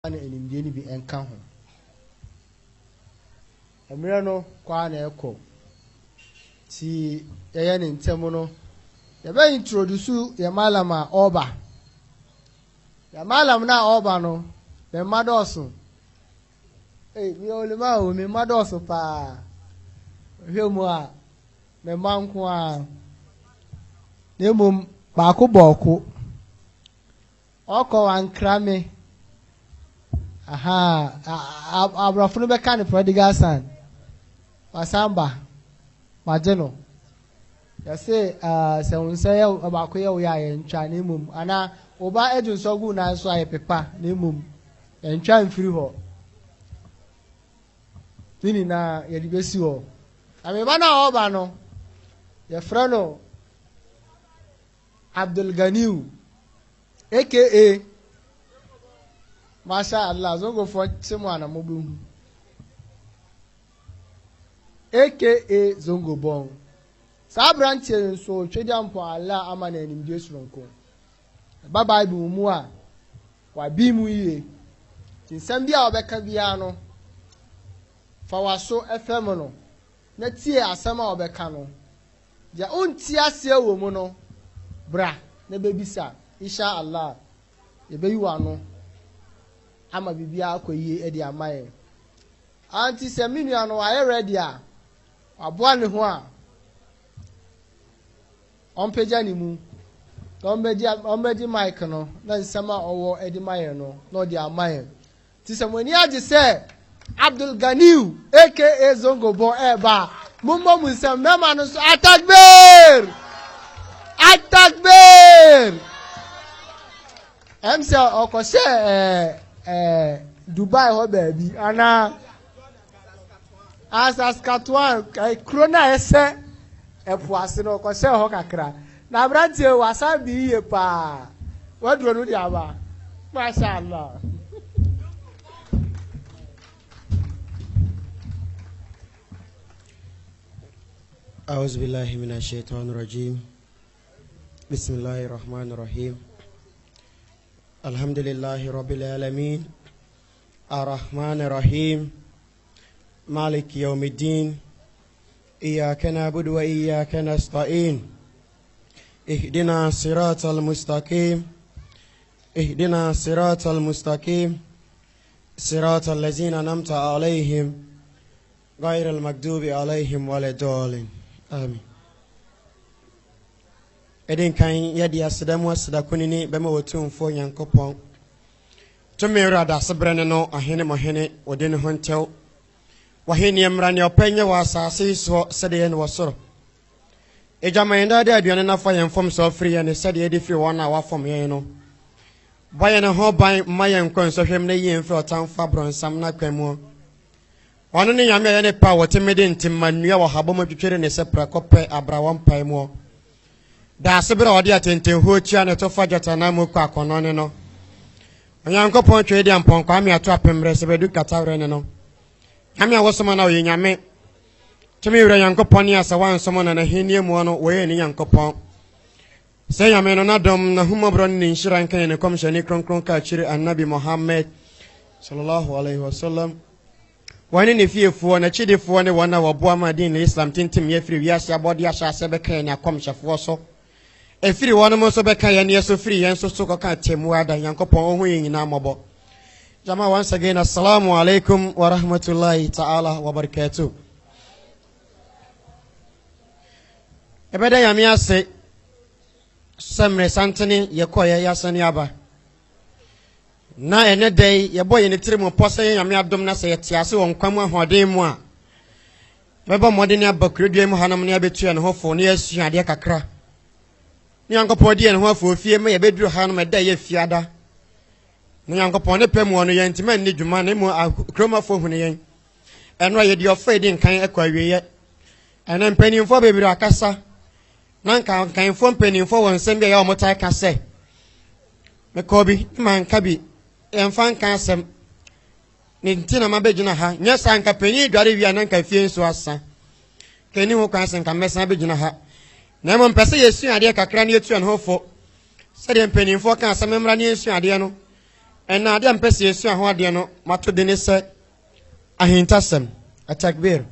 ana enimdie ni bi enka ho emre no kwa na ekọ ti yeye ne ntem no ye be introduce ye malam a oba ya malam na oba no be madoso mi olema o mi madoso pa hwemu a me manko a nemum ba ko boko oko ankrame abrafo be kan prodigal son wasamba majeno ya say se unse ya abako ya uya ya ntwa na emum ana oba ejunso gu na so aye pepa na emum ntwa mfiri ho tini na ye dibesi ho ameba na oba no ye frano Abdul Ganiu aka Masha Allah zongo for Simwana Mobu aka Zongo Bon Sabranche so Chediampo Allah amana enimdie suronko ba Bible mu a wa bi mu yie tinsam bia obeka bia no fa waso FM no na tie asem a obeka no ja onti ase wo mu no bra na bebisa insha Allah ye be yiwa no ama bibia akoyie edi amaye anti seminu ano aye ready a aboa ne ho a onpeja ni mu ombeji mic no na nsema owo edi maye no na odi amaye ti semoni age se Abdul Ganiu aka Zongo Bon eba mumbo musem mema no so atakbir emse okose Dubai ho baby ana Saskatchewan krona ese epuase no ko se ho kakra na brantie wasabi ye pa waduro no dia ba masha Allah أعوذ بالله من الشيطان الرجيم بسم الله الرحمن الرحيم الحمد لله رب العالمين الرحمن الرحيم مالك يوم الدين إياك نعبد وإياك نستعين اهدنا الصراط المستقيم اهدنا الصراط المستقيم صراط الذين أنعمت عليهم غير المغضوب عليهم ولا الضالين آمين Edin kan yedi asdamu asdakunini bema wotumfo Nyankopɔn tumira da sebrene no ahene mohene wodene hontew wahene emrane opanye wasase so sede ne wosoro ejamanda da aduane na fa yemfom so free ne sede de free wona wafom yen no baye ne ho ban mayen kon so hwem na yen free otamfa bronsam na kwamu wano ne yame ne pa wotemede ntimmanua wo habom twetwere ne sepra kope abrawam paimo da sebra odi atenten ho chia ne to fajata na mu kwa kono ne no Onyankopɔn twe di ampon kwa me ato apemre sebedu katawre ne no ame awosoma na oyanyame tumi wura Nyankopɔn ya sawan somo na henie mu no woye ne Nyankopɔn se yame no na dom na humobro ne nshira nkan ne komshani kronkron ka chiri annabi Muhammad sallallahu alaihi wasallam wani ne fiefo na chidefo ne wana waboa ma din Islam tintim ye firi wiase abode ahya sebe kan ne akomhyefo so efiri wono mo so beka ye ne so firi yen so so ka temu ada Nyankopɔn ohu yina mobo jama once again assalamu alaikum wa rahmatullahi ta'ala wa barakatuh ebeda yami ase semre santene ye koye yasani aba na ene dai ye boye ne tiri mo pose yami adom na se ye tiase won kwam ahoden mu a beba modene abakredua mu hanam ne abetua ne hofo ne asua de kakra Nyankopɔn de ne ho afo fie me ye beduru hanam da ye fiada Nyankopɔn ne pem wono ye ntima ne dwuma ne mu akromafo hunu yen eno ye de ofa edi nkan akwawiye ene mpanimfo bebiru akasa na nkanfo mpanimfo won nsem bia ye omotai kase me kobi man kabi emfa nkan asem ne ntina mabegyina ha nya sanka panyi dware wi ananka fie nso asa kani ho kan sanka mesa begyina ha na mo mpese yesu ade kakra ne etu an hofo sede mpanimfo kan asamemra ne yesu ade no And now, the Pessia, who are no, Mato Denisa, Ahintasem, a takbir.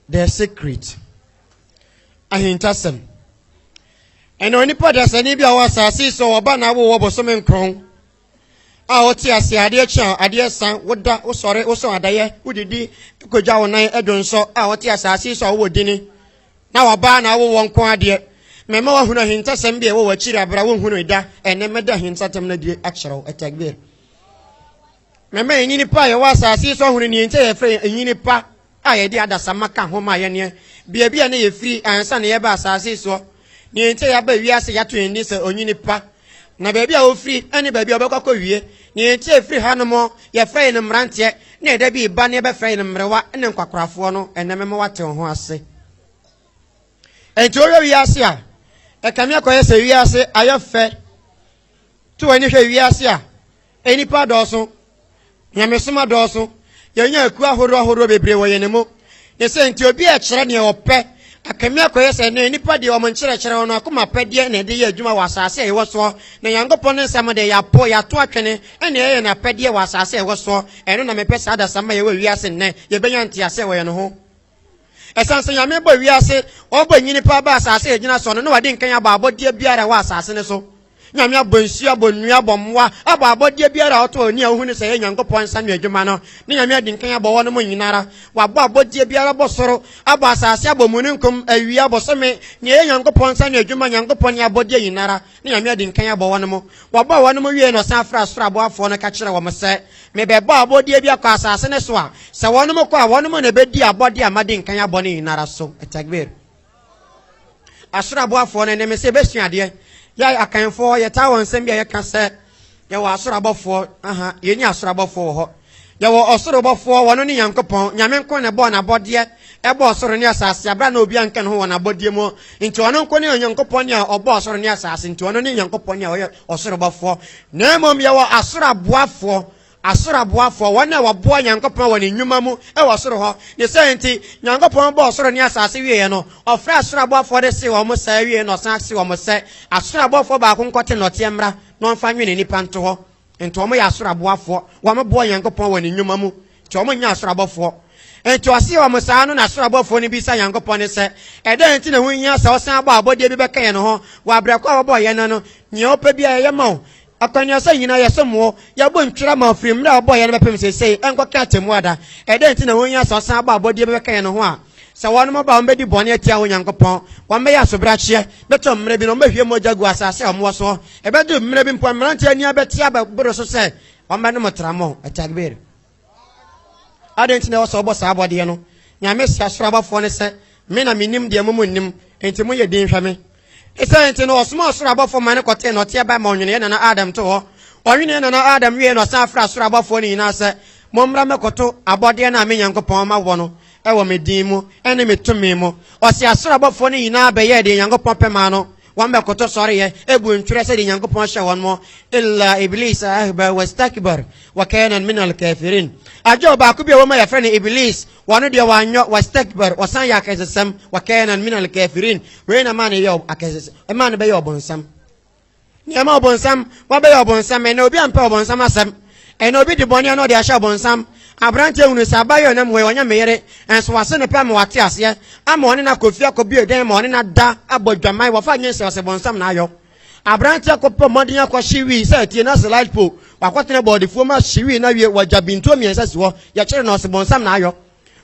Their secret. Ahintasem. And when you put us an Ibia was a sea so about now over some crown. Ah, what's your say, dear child, a dear son, what that was sorry, also a day, who did he go down 9 Edon so, ah, what's your say, so would dinny. Now a barn, I will want quite dear. Mamma who Ahintasem be over Chira, but I won't who da, and never the Hintatem the actual attack there. Mamma in Yinipa was a sea so when you enter a frame in Yinipa. I dear that Samaka home I near. Be a beer free and sunny about Sassi so. Near entire baby as a yatu in this or Yinipa. Na baby I will free any baby of Cocoye. Near entire free Hanamo, your friend and Rantia. Near there be Bunny by friend and Mrewa and then Quacrafono and the Memoato who I say. And to your Yasia. A Camia say Yase, I have fed. To any Yasia. Any part also. Yamesuma dorsal. Young Quahoro be brave anymore. They sent to be a training or pet. A camia quest and any party or Manchester on a Kuma pedia and a dear Juma was I say was so. The young opponent some day are poor ya twatchene and a pedia was I say was so. And on a pest other somebody will be asking, your bayanti I say, way and home. As I say, I remember we are said, oh, but you pabas I say, Johnson, no, I didn't care about dear Biara was assassin so. Yamia Bonsia Bonia Bomwa, about dear Biara to near who is a young point Samuel Jumano, Niamia didn't care about one Munara, while Bob dear Biara Bossoro, Abasa Sabo Mununkum, a Riabosame, near young point Samuel Juman, young Ponia Bodia Inara, Niamia didn't care about one more, while Bob one more year no Safra Strabo for a catcher of Massa, maybe Bob dear Biacas as an Eswa, so one more car, one more bed dear body, a Madin Kanya Bonnie Nara so, a tagbeer. A Strabo for an MSA Bestia dear. Yeah, I can for your tower and send me a can say, you are sorrowful for, you are sorrowful for her. You were also about for one only young coupon, Yaman a born a body yet, a boss or an assassin, Brano Biancan who on a body more, into an uncle young coponia or boss or an assassin, to an only young coponia or sorrowful for. No, mum, you are a sorrow for. Asura boa for 1 hour boy young couple in Yumamu, I was sort of the same young couple boss or near Sassiano, or fresh rubber for the sea almost say, and or Saxi almost say, Asura boa for Bacon cotton or Tiambra, non finding any panto, and Tommy Asura boa for 1 boy young couple in Yumamu, Tommy Asura for. And to a sea almost an Asura boa for Nibisa young couple said, and then to the winners or Samba body back and home, while Braco boy and Neopebia Yamo. Upon your saying, I some more, your boom trauma of him now, boy, and weapons say, and what cat him water, and then to the winners or Samba body back and home. So one more bound Betty Bonnet, young couple, one may also brush here, but some maybe no make him more jaguars as I was so, a better maybe Pomeranian near Betiaba, Brusso said, one man more tramo, a tag beer. I didn't know so about Sabadiano. Yamis has trouble for a set, men a minim, dear munim, and to me a dear family. It's a no small trouble for Manacotin or Tiaba Monian and Adam to her, or in an Adam, we and Safra trouble for in us, Momramacoto, a body and a million copoma one, ever me demo, enemy to memo, or see a trouble for in Abbey, the young Popemano, one Macoto, sorry, a boon interested in young Poncha one more, Illa Iblis, was Takibar, Wakan and Minal Kafirin. A job I could be a friend Iblis. One of the one was Tekber, was Sayak as a sam, Wakan and Minal Kafirin, when a man a man by your bonsam. Yama bonsam, what by your bonsam, and no be unpel bonsam, and no be the bonniano de Asha bonsam. A branch on the Sabayo and when you made it, and so I sent a pam watias, yeah. I'm morning I could be a damn morning at da, about Jamai, or 5 years as a bonsam nayo. A branch I could put money up she we said, Tina light pool, or what about the former she now you were jabbing to me as well, your children was a bonsam nayo.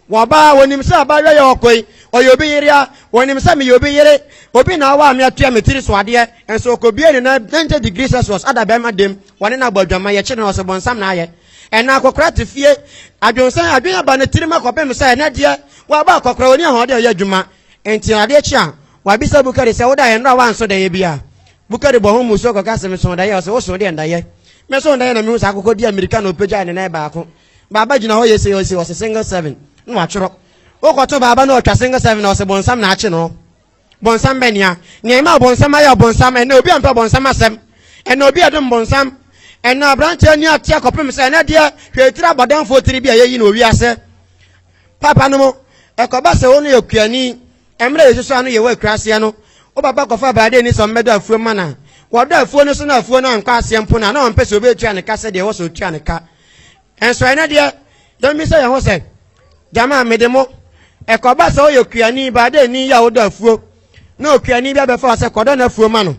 Waba when himself by your way, or you'll be here, when himself you'll be here, hoping now I'm your 2 meters swadia, and so could be in 90 degrees as was other Bama dim, one in about Jamai, children was a bonsam naye. And now crack to fear, I don't say I've been about the Tirima Copem say, Nadia, what about Cocronia Hodia Yajuma, and Tiadecha, why be so Bukari Soda and Rawan so they be. Bukari Bohum Musoko Casamis on the also the end. Mason Diana Mus, I could be Americano Peja and Nabako. Baba, you know, yes, he was a single 7. Natural. Oh, to Baba, no, a single 7 or Bonsam National. Bonsam Benia, Nema Bonsamaya Bonsam, and no be on Bonsama Sam, and no be a dumb Bonsam. And now branch near Tiacopim say, Nadia, you trap down for 3 years, you know, we are say, Papa no, a cobasa only a piani, Emre is son of your Crassiano, or Papa Cofa by Dennis on Meadow from Mana. wada afuo no so na afuo no anka asem na on pese obetua ne ka se de wo so tua ne ka enso ene de don mi se ye ho se jama medemo ekoba se oyokuani ba de ni ya woda afuo na okuani bia be fa se kodo na afuo ma no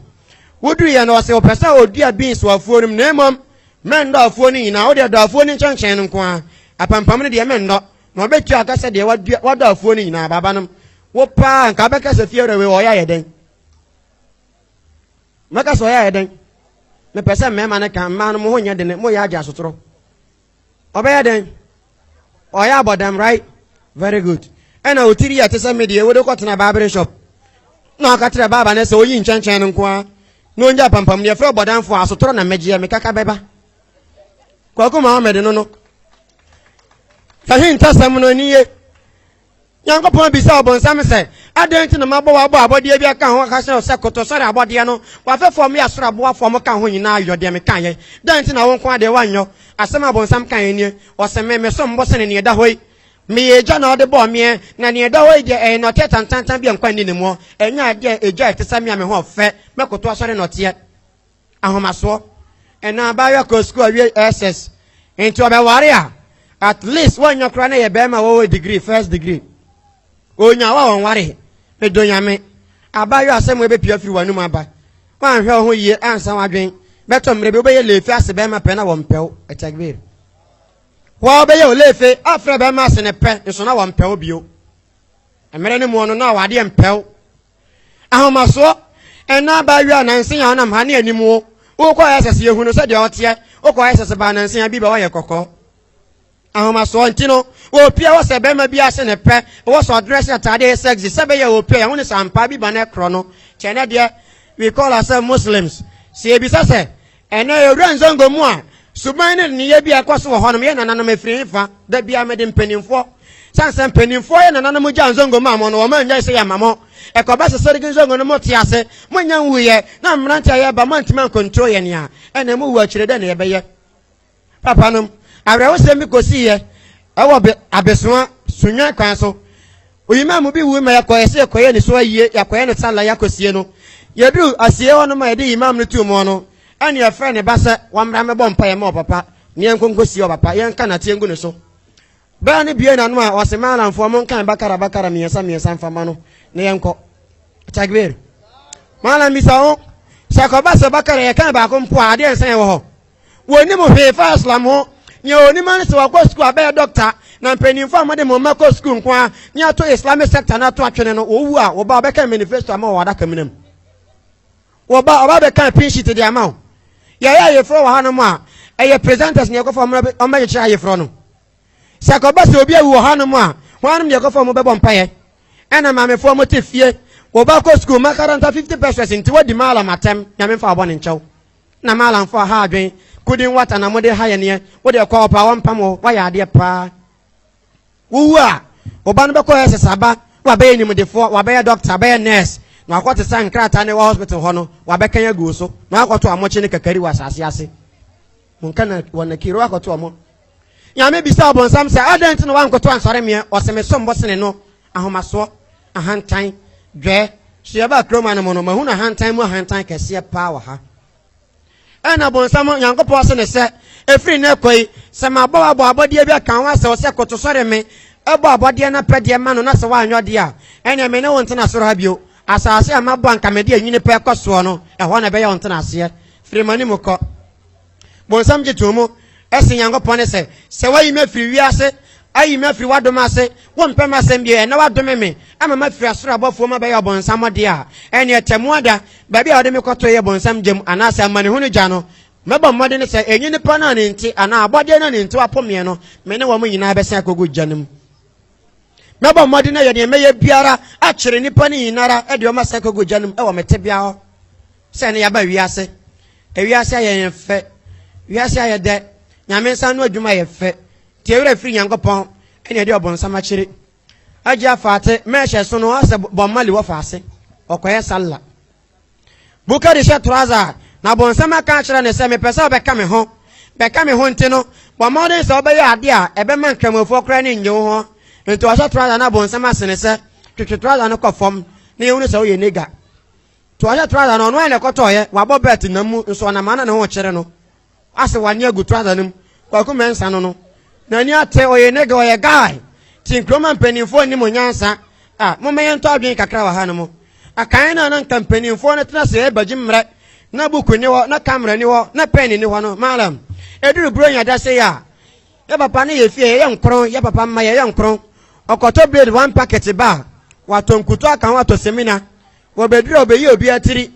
wodu ye na o se opesa odua beans wa afuo nim na emom men do afuo ni na wo de do afuo ni chenchen nko a apampam ne de men do na obetua aka se de wada afuo ni na baba no wo pa nka be ka se fie rewe o ya ye den maka so ya ye den me pese me ma ne kan ma no mo ho nya de ne mo ya aja sotoro obe ya den o ya bodam right very good ena otiri ya tesa media we do kwatena barber shop na aka tira baba ne se oyi nchenchen nko a no nja pampam ne fro bodam fo asotoro na megia me kaka beba kwaku Muhammad no sahin tasam no niye Yankopon bisa obonsam se adenti na mabo wa abode bia ka ho ka se koto sori abode no wa fe fom ya soro abo afom ka ho nyina ayode me kan ye denti na won kwa de wanyo asem abonsam kan ye ni o se me so mbo se ne da hoi me eja na ode bo me na ne da hoi je no tetantan bia nkwan ni ne mo enya de eja etesam ya me ho fe me koto asori no te ahomaso ena ba ya ko school wi SS into be warrior at least one your crane ye be ma wo degree first degree onya wa won ware me donyame abayo asem we be pia firi wanu aba wan hwe ho yie ansa wadwen beto mre be obeye lefi ase be ma pe na won pew etagbir wa obeye o lefi afre be ma ase ne pe nso na won pew bio emere ne mu no na wade empew ahomaso ena abayo ananse ya na mha ne animu wo kwa yesese yehu no se de otie wo kwa yesese ba ananse ya bi ba wa ye kokko ahomaso ntino wo pia wo se be ma bi ase ne pe wo so dress atade sexy se be ye wo pia wo ne sampa bi ba na kro no chene de we call ourselves Muslims se ebisa se ene ewura nzongo mu a suban ne ye bi akoso wo hono ye nananom afiri fa da bia me de mpanimfo sansan mpanimfo ye nananom gya nzongo mu amo no wo ma nya se ya mamo ekoba se sori nzongo no moti ase munya nwuye na mranta ye ba mantima control ye nia ene mu wu akire de ne ye be ye papa nom awre wo se mi kosi ye ewo abesoa sunya kwan so oyima mu bi wu ma yakoyese yakoye ni so aye yakoye ne sala yakosie no yedu asie hono ma yedi imam no tu mo no ani afa ne basa wamra me bompa ye ma papa ne enkonkosi o papa ye nka na tie ngu ne so ba ne bie na no a osemala mfo mo nkan bakara miesa mfama no ne yenko tagbir mala misao sakoba se bakara ye kan ba ko mpo ade ensan ye wo ho woni mo he fa islam ho nye oni man se wakọ school abe doctor na mpanimfo amade mo makọ school nkwa nye ato islamic sector na ato atwene no owu a oba obeka manifesto ama wada kaminem oba be kan pin sheet de ama ya yefro wa hanom a eye presenters ne yakọ fo ọma ye kira yefro no sakoba se obi awu hanom a hanom yakọ fo mo be bọ mpaye ena mamefo mo tefie oba ko school makaranta 50 pesos nti wadi mala matem na memfa abọ ne nchew na mala mfo ha adwen kudin wata na mode ha ye ne wo de kwa pa won pam wo ya ade pa wu a oba no be ko yesa saba wa be ni mudefo wa be doctor be nurse na akwate san krata ne wa hospital ho no wa be kan ya go so na akwato amoche ne kakari wa sase ase mun kana wona kiro akwato amo ya me bisa obonsam se adent no wa nkoto ansore me o se me sombo sene no ahomaso ahantan dwe so ya ba kroma no mo no mahu na ahantan mu ahantan kese pa wa ha ena bonsam yankopɔ se ne se efiri ne koi se mabɔ abɔde bia kan wa se o se koto sore me ebo abɔde na pɛde ma no na se wa anwode a ena me ne won tena soro ha bio asase amabɔ anka me de anyine pɛ kɔso no ɛhɔ na bɛyɛ won tena ase firi mani mu kɔ bonsam gyetumu ese yankopɔ ne se wa yi me firi wi ase ayi me firi wadom ase wo mpɛ ma sem bia na wadom me ama ma firi asoro abɔfo ma bɛyɛ bonsam de a ene temu ada ba bia ode me kɔto yɛ bonsam gem anasa mane hunu gya no meba mmade ne se enyi nipa na ne nti ana abɔde na ne nti wapɔme no me ne wo mo nyina bɛsa akogo gyanem meba mmade na yɛ ne meyɛ biara a kyere nipa ne nyinara e de o ma sa akogo gyanem e wo mete bia ho se ne yaba wiase wiase ayɛ yɛfɛ wiase ayɛ de nyame nsa no adwuma yɛ fɛ tie wura firi nyankopɔn ene de obonsam akyere agya faate mehye so no ase bommali wo faase okoye salla bukari she trouser na bonsam aka akyere ne se me pese obeka me ho nti no bomode se obeye ade a ebe man kramofo kra ne nje ho nti wa she trouser na bonsam asene se twetwe trouser no kofom ne yehu ne se wo ye nega to ɔyɛ trouser no ɔno ayɛ na ɛkɔtɔɔyɛ wabɔ belt na mu nso ɔnamana ne ho kyerɛ no ase wani agu trouser no mu kwaku mɛnsa no na ni ate ɔyɛ nega ɔyɛ guy ti nkroma mpanimfoɔ ni mo nyansa momɛyɛ ntɔ adwen kakra wɔ ha no mo akan na nka mpanimfoɔ no tena sɛ ɛbagye mmerɛ na buku ni hɔ na camera ni hɔ na pen ni hɔ no malam eduru bronya da sɛ ya papa ne yɛ fie yɛ nkron yɛ papa mma yɛ nkron ɔkɔtɔ blade one packet ba wato nkuto aka wato semina wɔbɛduru ɔbɛyi obi atiri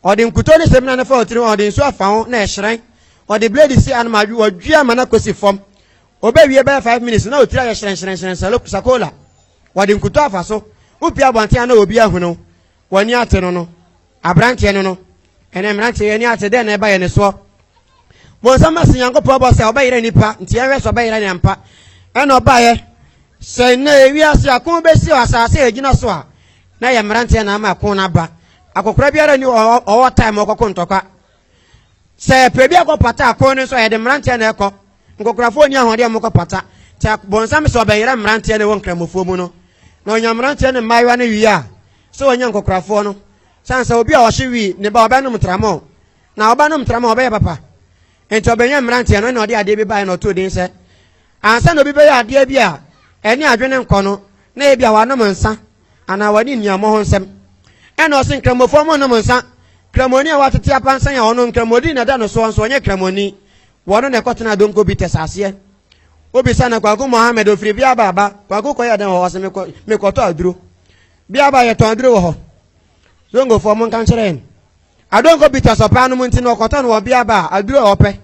ɔde nkuto ne semina ne fa otiri ɔde nso afa ho na ɛhyerɛn ɔde blade si anamadu ɔdua ma na kosi fam ɔbɛwie bɛyɛ 5 minutes na otiri ayɛ hyerɛn sakola wɔde nkuto afa so upia bɔnten na obi ahuno wɔni ate no abrante no ene mrante yɛ ni ate dɛ na ɛba yɛ ne so bonsama sinyankopɔ bɔ sɛ ɔbɛyere nipa nti ɛhwɛ sɛ ɔbɛyere ne ampa ɛna ɔbaayɛ sɛ na ewiase akon bɛsi asase egyina so a na yɛ mrante na ama akon na ba akokora biara ni ɔwɔ time ɔkɔkɔ ntɔkwa sɛ pebi akɔpata akon no so yɛ de mrante na ɛkɔ nkokorafo ni ahode mo kɔpata ta bonsam sɛ ɔbɛyere mrante na wɔ nkramofo mu no na onya mrante ne maiwa ne wi a sɛ onya nkokorafo no sansa obi a ɔhye wi ne ba ɔbɛnom tramo na ɔbɛnom tramo ɔbɛyɛ papa enti ɔbɛnya mrante no na ɔde ade bi bae na ɔtɔ den sɛ ansa na obi bɛyɛ ade bi a ɛne adwene nkɔ no na ebi a wanom nsa ana wani nniamo ho nsɛm ɛna ɔse nkramofo mo nom nsa kramoni a watete apansan a ɔno nkramodi na da no so nso ɔnyɛ kramoni wɔno na ɛkɔtena donko bi tɛsaseɛ obi sa na kwaku Mohammed ofiri bia baba kwaku kɔyɛ dan wɔ ɔse mekɔtɔ aduro bia ba yɛ tɔn aduro wɔ hɔ zongo fo mo nkan kyerɛ adonko bi tɛsɔpa no mu nti na ɔkɔtɔ no wɔ bia ba aduro ɔpɛ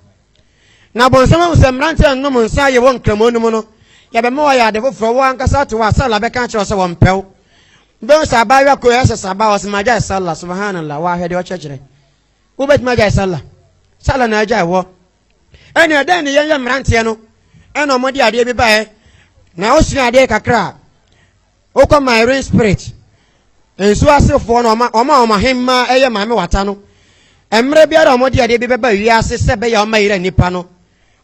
na bonsam sɛ mrante nom nsa yɛ wɔ nkramoni mu no yɛbɛma wɔyɛ ade foforɔ wɔ ankasa to wɔ asala bɛka kyerɛ sɛ wɔmpɛw bɛn sɛ abayewa kɔ yɛ sɛ saba wɔ sɛ magyae sala subhanallah wɔahwɛ deɛ ɔkyerɛkyerɛ wobɛtumi agyae sala na agyae wɔ ɛne ɛdɛn ne yɛnyɛ mmeranteɛ no ɛna ɔmɔde adeɛ bi baeɛ na wosua adeɛ kakra a wokɔ marine spirit nsu asefoɔ no ɔma hemma ɛyɛ maame wata no mmerɛ biara ɔmɔde adeɛ bi bɛba wiase sɛ bɛyɛ ɔma yera nipa no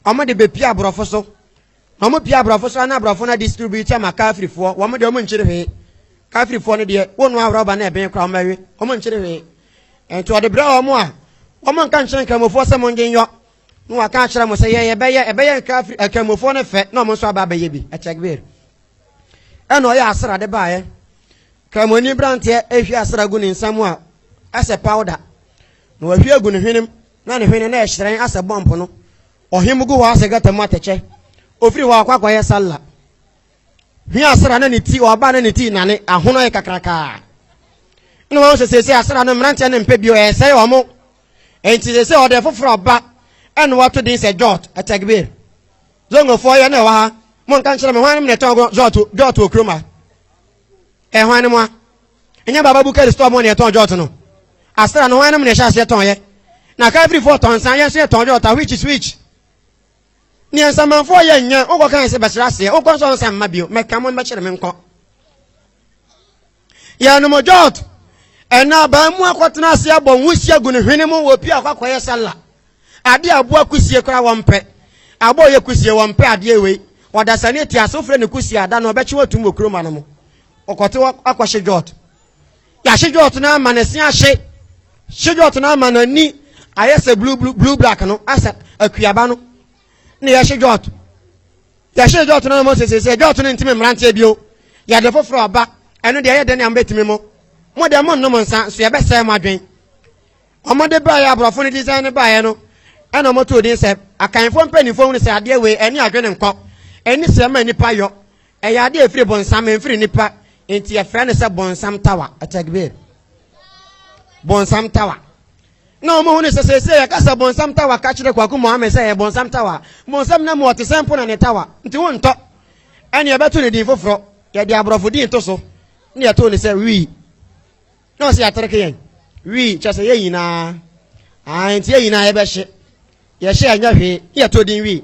ɔmɔde bɛpia aborɔfo so ɔmo pia aborɔfo so ana aborɔfo na distribute ama kafirifoɔ wɔmo de ɔmo nkyere hwee kafirifoɔ no deɛ wonu awrɔba na ɛbɛn kora ɔmo awe ɔmo nkyere hwee enti ɔde brɛ ɔmo a ɔmo nka nkyerɛ nkramofoɔ sɛ mo ngye nyɔ no waka kyerɛ mo sɛ ɛbɛyɛ nkramofoɔ no fɛ na ɔmo nso aba abɛyɛ bi ɛkyɛkbir ɛna ɔyɛ asra de baeɛ kramoni branteɛ ehwie asra gu ne nsam a asɛ powder na wahwie agu ne hwenem na ne hwene na ɛhyerɛn asɛ bɔmpo no ɔhem gu hɔ asɛ gata mu atɛkyɛ ofiri hɔ akɔkɔyɛ salla hwi asra na ne ti ɔba na ne ti nane ahono yɛ kakraka na wɔn sɛ asra no mranteɛ ne mpɛ bio ɛsɛ ɔmo enti sɛ ɔde foforɔ ɔba ɛna wato din sɛ jot atagbir zongofoɔ yɛ na ɛwɔ ha mo nka nkyerɛ me hwan ne tɔn jot okroma hwan ne mo a ɛnyɛ baba bukari store mo ne tɔn jot no asra no hwan ne hyɛ aseɛ tɔn yɛ na ka every for tɔn san yɛ so yɛ tɔn jot which is which ni ensamanfo ye nya ugo kan se besra se ugo so nsam ma bio meka mo mekere me nko ya no mojot ena ba mu akotena se abon wusi agu ne hwene mu wo pi akwakoye sala ade abu akusie kra wo mpe abo ye kusie wo mpe ade ewe odasane ti asofre ne kusie ada no obechi watum okroma no mo okote akwahye jot ya hye jot na manase ahye hye jot na manani ayese blue black no asa akuaba no ne yɛhye jot no mo sese jot no ntimi mrante bio ya de foforo aba ɛno de yɛ de ne ambetimi mo de mo nnom nsa so yɛbɛsɛ mo adwen ɔmode ba yɛ abrɔfo no design ne ba yɛ no ɛna mo to din sɛ akanfo mpanifo hu sɛ adeɛ we ɛne adwene nkɔ ɛne sɛ ma nipa yɔ ɛyɛ adeɛ efiri bonsam efiri nipa enti yɛfrɛ ne sɛ bonsam tawa atagbir bonsam tawa na omo hu ne sese ya kasa bonsam tawa ka kyerɛ kwaku Mohammed sɛ yɛ bonsam tawa bonsam na mo te sempo na ne tawa nti wo ntɔ ɛne yɛbɛto ne din foforo yɛde abrɔfo din to so ne yɛto ne sɛ wi na ɔsɛ yɛatereke yɛn wi kyɛ sɛ yɛ nyinaa nti yɛ nyinaa yɛbɛhye yɛhye anya hwee yɛto din wi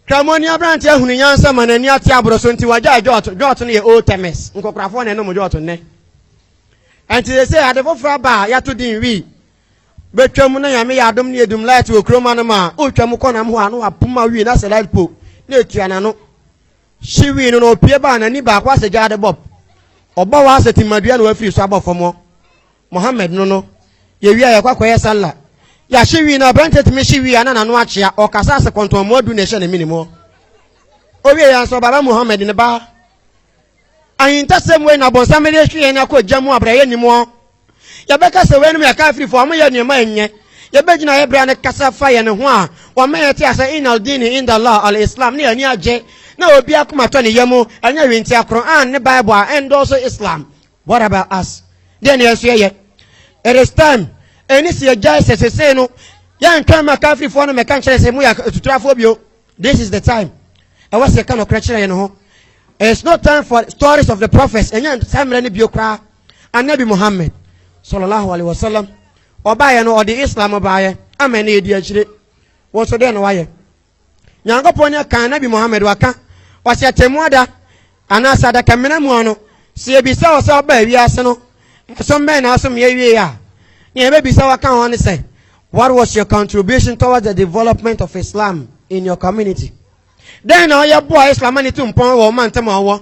kramoni abrante ahunu nyansa ma n'ani ate aboro so nti wagya jot no yɛ old temes nkokorafoɔ na ɛnom jot nnɛ ɛnti sɛ ade foforo ba yɛato din wi betwam na yame ya adom ne edum light wo kroma no ma o twam kɔ nam ho ano apoma wi na se light po na etua na no hyi wi no opie ba na ni ba kwa se jade bob oba wa se timadua na wafiri so abɔfɔmɔ Muhammad no ye wi ya kwakoye salla ya hyewi na brante timi hyewi ana na no achia o kasa se konton mo adu na hye na minimo o wi ya so baba Muhammad ne ba ayinta semwe na bonsamele hwie na ko jamu abraye nimo ya beka se we no ya ka free for mo ye niema enye ya begina ye bra ne kasa fa ye ne ho a wa ma ye ti asa inal dini inda Allah al-Islam ne ani age na obi akoma to ne yemu anya winti Quran ne Bible and also Islam. What about us? Then yes ye it is time any see just say no yan kan maka free for no me kan kire se mu ya tutrafo bio. This is the time. I was kind of kire ye no ho. It's not time for stories of the prophets. Enya time re ne bio kra Annabi Muhammad sallallahu alaihi wasallam obaye no odi Islam obaye amene edi akire wo so de no waye Nyankopon ne kan Nabi Muhammad waka wase atemuada ana sadaka mena mu ono se ebisa o se oba wiase no so mbe na so me wie ya ne be bisa waka ho ne say what was your contribution towards the development of Islam in your community? Then now your boy Islam ani tumpon wo man tem wo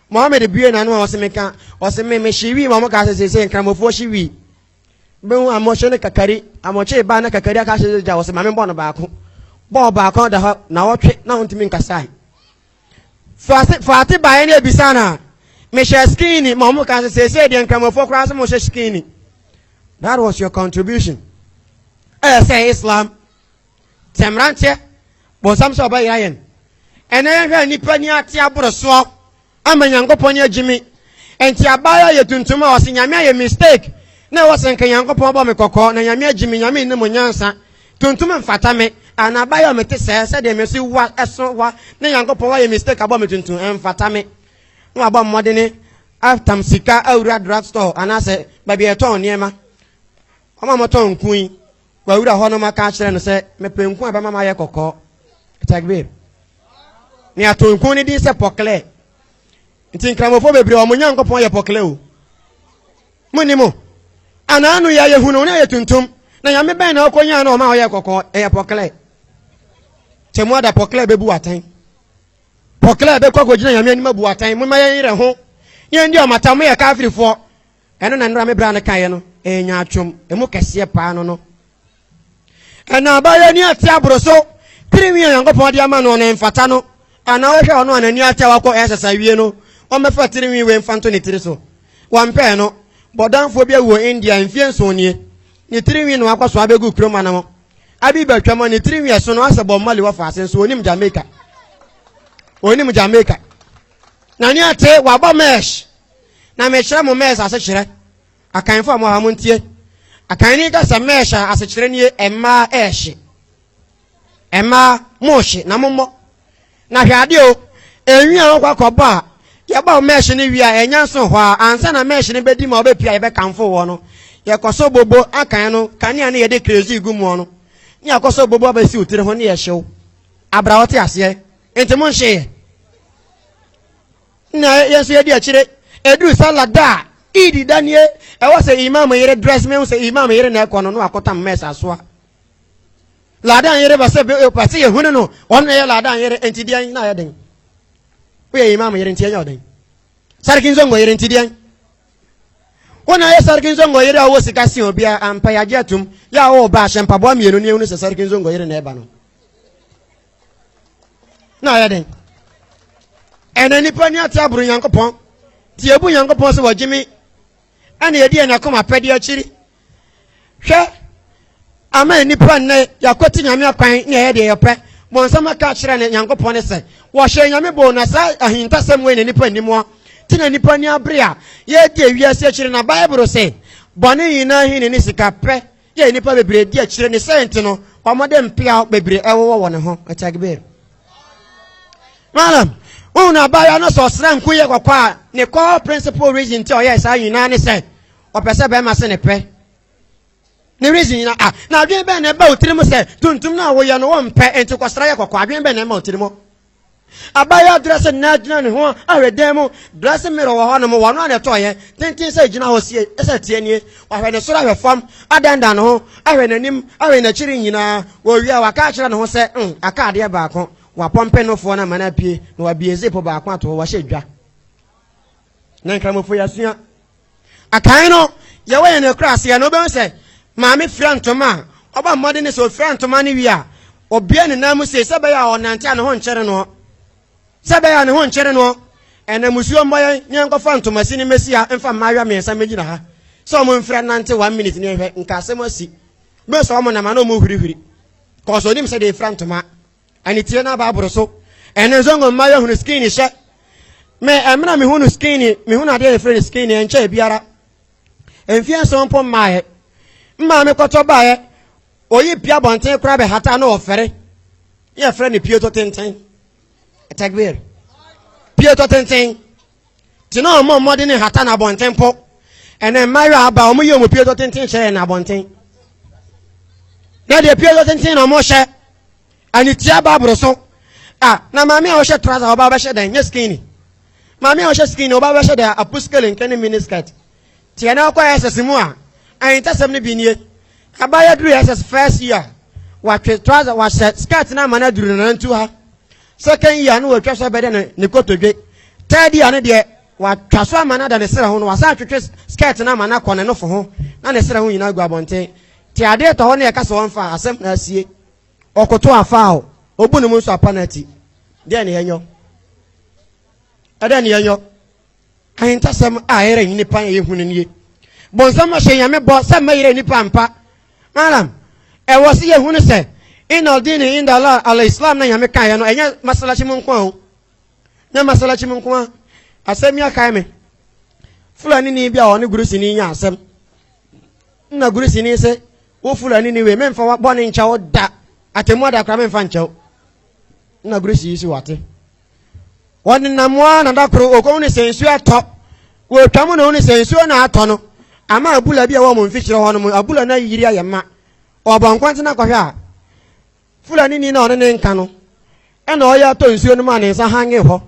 Muhammad bie na no o se meka o se me hyiwi mo ka se nkramofo hyiwi be hu amoche ne kakari amoche ba na kakari aka hye ja o se mame bo no baako bo baako da na wotwe na ontimi nkasai Fati ba ene ebisa na me share skinny mo ka se de nkramofo kra se mo share skinny. That was your contribution. Say Islam temrante bo sam so ba yayen ene hwe nipa ni ate aboro so amanyankopon ya jimi enti abaya ye tuntum a wose nyame ye mistake na wose nkanyankopon ba me kokko na nyame ajimi nyame ne mo nyansa tuntum mfata me ana abaya me te se de me si wa eso wa na nyankopon wa ye mistake aba me tuntum mfata me no aba mmode ne after sika awura drug store ana se ba bi eton niema oma moton kun wa awura ho no maka kire no se me penku aba mama ye kokko tagbir ni aton kun ni di se pokle nti nkramofo bebre o munyankopon ye pokle o munimo ana anu ya yehunu na ye tuntum na ya mebe na okonya na o ma ye kokko ye pokle temu da pokle bebu atan pokle be kokko gina ya me anima bu atan mu ma ye yire ho ye ndi o matamu ye kafirifo eno na ndra me bra na kan ye no enya atwom emu kese pa no ana ba ye ni ati abroso tiriwi yankopon de ama no na mfata no ana wo hwe ono anani ati awako esesa wie no o mefa tiriwi we mfanto ne tiri so wampe no bodanfo bia wo India mfienso nie ne tiriwi no akwaso abegu kroma na mo abi batwamo ne tiriwi so no asebo mali wa faase so onim Jamaica na ni ate waba mesh na mechira mo mesh ase kire akanfo mo ha mo ntie akani ka sa mesh ase kire nie emma eshi emma moshi na momo na hwade o enwi an kwakoba ye ba mesh ni wi a enyanso ho a ansa na mesh ni bedi ma obepia ye be kanfo wo no ye koso bobo akan no kania na ye de crazy gumu no ni akoso bobo abasi utire ho ne ye hyew abrawote ase enti mo nhye na yeso ye di akire edu salada idi danie e wo se imam yere dress me se imam yere na ekono no akota mesh asoa ladan yere ba se pase ye hunu no on ye ladan yere enti dian na ye den we imam yere enti anya oden sarkin zongo yere enti dian wona ye sarkin zongo yere awo sika si obia ampa ya jetum ya wo ba shempa bo mienu ne hunu se sarkin zongo yere na eba no na ye den enani pani ati aburu yankopon ti ebu yankopon se wajimi ana ye die na koma pedi akiri hwe ama nipa ne yakoti nyame akwan ne ye de yepe bonsama ka kire ne yankopon ne se wo hye nyame bo na sa ahinta sem we ne nipa nimo tina nipa ni abrea ye de wiase akire na bible se bone yina hin ne sika pe ye nipa bebre di akire ne sent no omode mpia bebre ewo wo ne ho atagbe malam una baya no so sra nku ye kwakwa ne core principal reason ti o ye sa yina ne se opese be ma se ne pe ne reason na na adwen be na ba otirimo se tuntum na wo ye no wo mpe enti kwasra ye kwakwa adwen be na ma otirimo abaya dress na gina ne ho awedem dress mirror wo ho no wo no na to ye tintin se gina ho sie ese tie nie wa hwe ne soro hwe fam adanda no ho ahwe nanim ahwe na chiri nyina wo wi a waka kire ne ho se aka ade ba ko wa pompe no fo na mana pie no wa bieze po ba ko ato wa hye dwa na nkramofo ya sua akan no ya we ne kra ase ya no be say maame fira ntoma oba mmode ne so fira ntoma ne wi a obia ne namu se se be ya onante ane ho nkyere no se be ya ne ho nkyere no ene musuo mboye nyenko fa ntoma sini mesia mfa mawa mensa megina ha so mo mfira nante 1 minute ne hwe nka asem asi be so mo na ma no mo hurihuri ko so nim se de fira ntoma ani tie na ba aboro so ene zongo mawa hunu skin hye me emna me hunu skin me hunu ade e free skin enche biara enfia so mpo maaye mma me koto baaye oyi pia bonten kura be hata na ofere ye frɛ ne pieto tenten tagbir pieto tenten tino mo mode ne hata na bonten po ene mayo aba o mo ye mo pieto tenten hyɛ na bonten na de pieto tenten na mo hyɛ ani tia ba bro so na maame a wo hyɛ trouser oba ba hyɛ dan nye skinny maame a wo hyɛ skinny oba ba hyɛ dan apuskele nkene miniskirt tia na kwa SS mu a ayentasem ne bi nie abaya duru SS first year wa trouser wa skirt na mana duru na ntu ha second year no wa twa so be de ne kotodwe third year ne de wa twa so mana da ne sere ho no wa sa twetwe skirt na mana kɔ ne no fo ho na ne sere ho nyina gu abonten ti ade to ho ne yaka so wonfa asem na asie okoto afa o obu ne mu so apanati de ne yenyo ade ne yenyo ayentasem a yere nyini pan ye hunu nie bonsam hye nyame bo se mayire ni pampa malam e wosi ye hunu se inal dini inda Allah al-Islam na nyame kan ye no enya masalachi mun kwa na masalachi mun kwa asem ya kai me fulani ni bia oni gurusi ni nya asem na gurusi ni se wo fulani ni we memfa wa boni ncha wo da atemu da kra memfa ncha na gurusi isi wate woni na moa na da kro okon ni sensu ato wo twamu na oni sensu na ato no ama abula bia wo mo mfikyire ho no abula na yiri ayema obankwante na kwahwe a fulani ni na one ne nka no e na oya to nsuo no ma ne nsa hange ho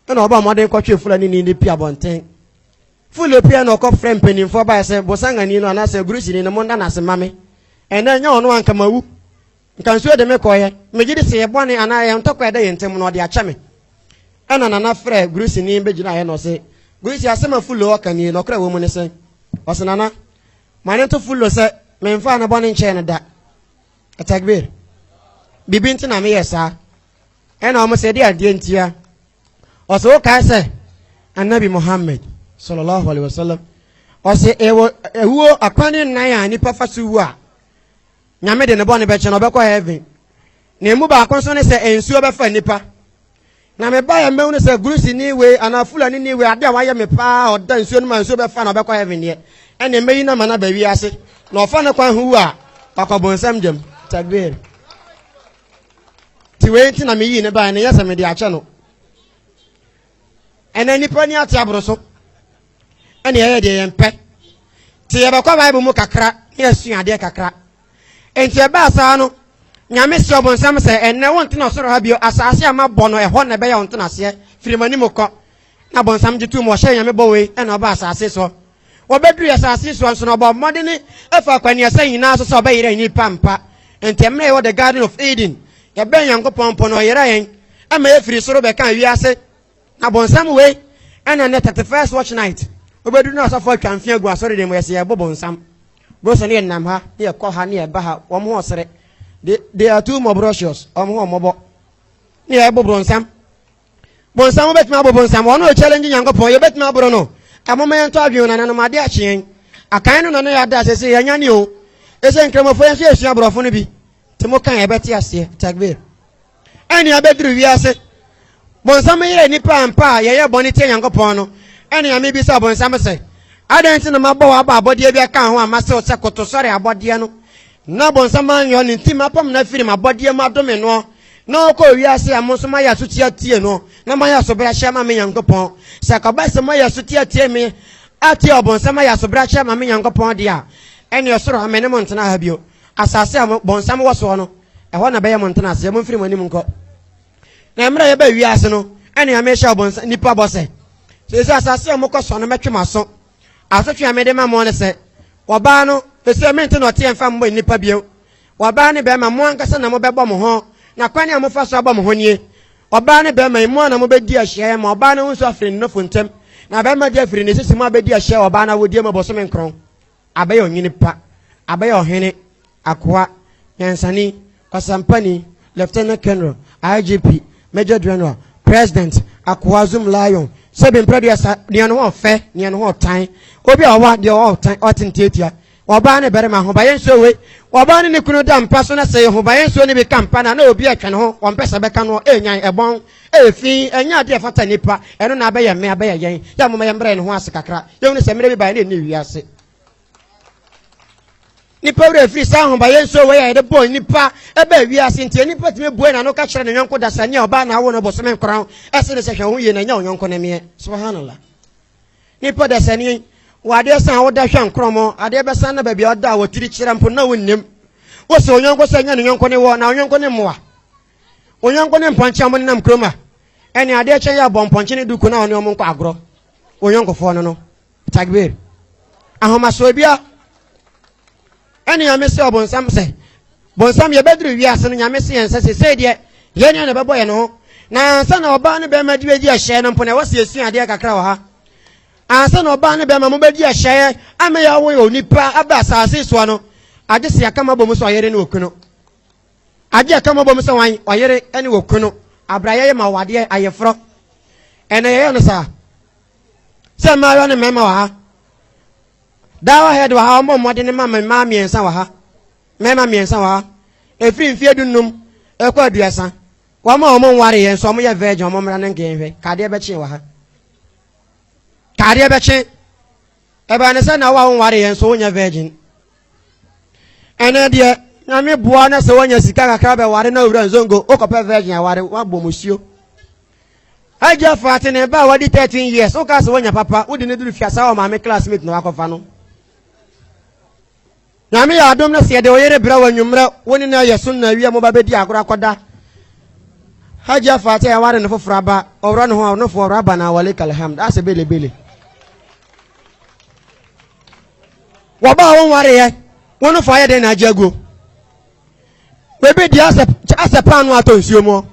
e na oba modern kwatwe fulani ni pia bonten fulo pia na okọ frem penimfo ba se bosanga ni no na se gurusi ni no monda na se mame e na nya ono anka mawu nka nsuo de me koye megide se ye bone ana ye ntokwa de yentem no de achame e na na frɛ gurusi ni be gina ye no se gurusi asema fulo okani no kra wo mu ne se osenana mane to fulo se memfa na bone nche ne da atagbir bibinti na me yesa e na o mo se de ade ntia oso ka se annabi Muhammad sallallahu alaihi wasallam ose ewo akwani nan ya ni pafasu a nyame de ne bone be che no be kwa heaven na mu ba konso ne se ensuo be fa nipa na me ba ya mewu ne se gurusi ni we ana fulani ni we ade a waye me pa oda nsuo no ma nsuo be fa na be kwa heaven ne ene meyi na mana ba wi ase na ofa ne kwa hu a akobonsam jam tagbir ti we ti na me yi ne ba ne yesa me de ache no ene nipa ni ate abroso ene ye de yempe ti ye ba kwa bible mu kakra yesu ade kakra enti e ba sa no nyame se obonsam se ene wonte na soro ha bio asase ama bono e ho na be ya wonte na se firimani mukọ na bonsam jitu mo hye nyame bowe ene oba asase so obedru asase so nso no oba modene efa kwani asa nyina so so oba yire ni pampa enti emre wo the garden of Eden ye ben yankopon po no yire yen ama ye firi soro be kan wi ase na bonsam we ene ne 31st watch night obedru na so fo twanfia gu asore de mo yese ye bonsam bro so ne nam ha ne ko ha ne ba ha wo mo osere they are too more brocious ho mobo ne ye bonsam bonsam bet ma bonsam wono challenge yankopon ye bet ma bro no amoma yento adwen na no made achien akan no no ya da sese ya nya ne o ese nkremofo yenso esua brofo no bi te mo kan ye beti ase tagbir eni abedru wi ase bonsam yire ni pampa ye boni tie yankopon no eni ame bi sa bonsam se adenti na mabo wa ba abode bi aka ho amase o se koto sori abode no na bonsam anyo ni ntima pam na firi mabode ma dome no na ko wi ase amoso ma ya so tie no na ma ya so bra hia ma me yankopon sakaba se ma ya so tie me ati obonsam ya so bra hia ma me yankopon dia eni osoro amene mo ntena ha bio asase am bonsam wo so no e ho na be ya mo ntena ase mo firi mo nim nko na mra ye ba wi ase no eni ame hia bonsam nipa bose se asase am ko so no metwe maso asotwe amede ma mo ne se oba no ese mente no tie mfa mbo nipa bio oba ne be ma mo ankasa na mo be bo mo ho na kwani amofa so aba mo ho nie oba ne be ma mo na mo be di ahia ma oba ne hunso afre no fontem na be ma dia firi ne sisi mu abedi a hye oba na wodie mabosome nkron abaye onyini pa abaye ohene akoa yansani kwasampani lieutenant general IGP major general president akoa zoom lion seven producer ne no fe ne no tan obi a wa de o tan otentiatia oba ne bere ma ho ba yenso we oba ne kunu da mpa so na sey ho ba yenso ne be kampana na obi atwe ne ho o mpesa be ka no enyan ebon efi enya de fata nipa eno na abaye me abaye yen ya mama yembre ne ho ase kakra ye se mere bi ba ne ni wiase nipa wure free sa ho ba yenso we ya de boy nipa ebe wiase ntie nipa time boy na no ka kire ne yonko da sanye oba na wo no bosome nkran ese ne se hwe ho ye na nya yonko ne me subhanallah nipa da sanye wade san wo da hwe nkromo ade be san na ba bia oda wo tiri kire mpo na wonnem wo se onyanko sanya ne yonko ne wo na onyanko ne moa onyanko ne mponche mo ne nam kroma ene ade che ya bo mponche ne duku na one omo nkwa agro onyanko fo no tagbir ahoma so bia ene ya mese obonsam se bonsam ye bedru wiase no nyame se yense se de ye ne na bebo ye no na ansa na oba ne be ma di bedi a hye no mpo na wose esu ade kakra wo ha ansa na oba ne be ma mo bedi a hye ame ya wo onipa aba asase so no ade se akama bom so oyere ne okuno ade akama bom so wan oyere ene okuno abraye ma wade ayefro ene ye no sa se ma yo ne mema wa ha dawa head wa ha mo mode ne ma miensa wa ha mema miensa wa ha efiri mfie dunum ekwa aduasa wa ma omo nware yen so mo ye virgin omo mra ne ngenhwe kade be chi wa ha kade be chi eba ne se na wa nware yen so wonya virgin ene de na me boa na se wonya sika kakra be ware na owura nzongo okopa virgin ware wa bomusio aja fati ne ba wadi 13 years o ka se wonya papa wodi ne duru fiasa wa ma me classmate no akofa no na me ya adom na se de oyere bra wanwumra woni na yeso na wi mo ba bedi akora koda haja fati ya ware ne fofora ba owra no ho no fofora ba na wale kalhamd ase bele wa ba won ware ye wono fa ye de na ajago we be di ase pan no ato nsuo mo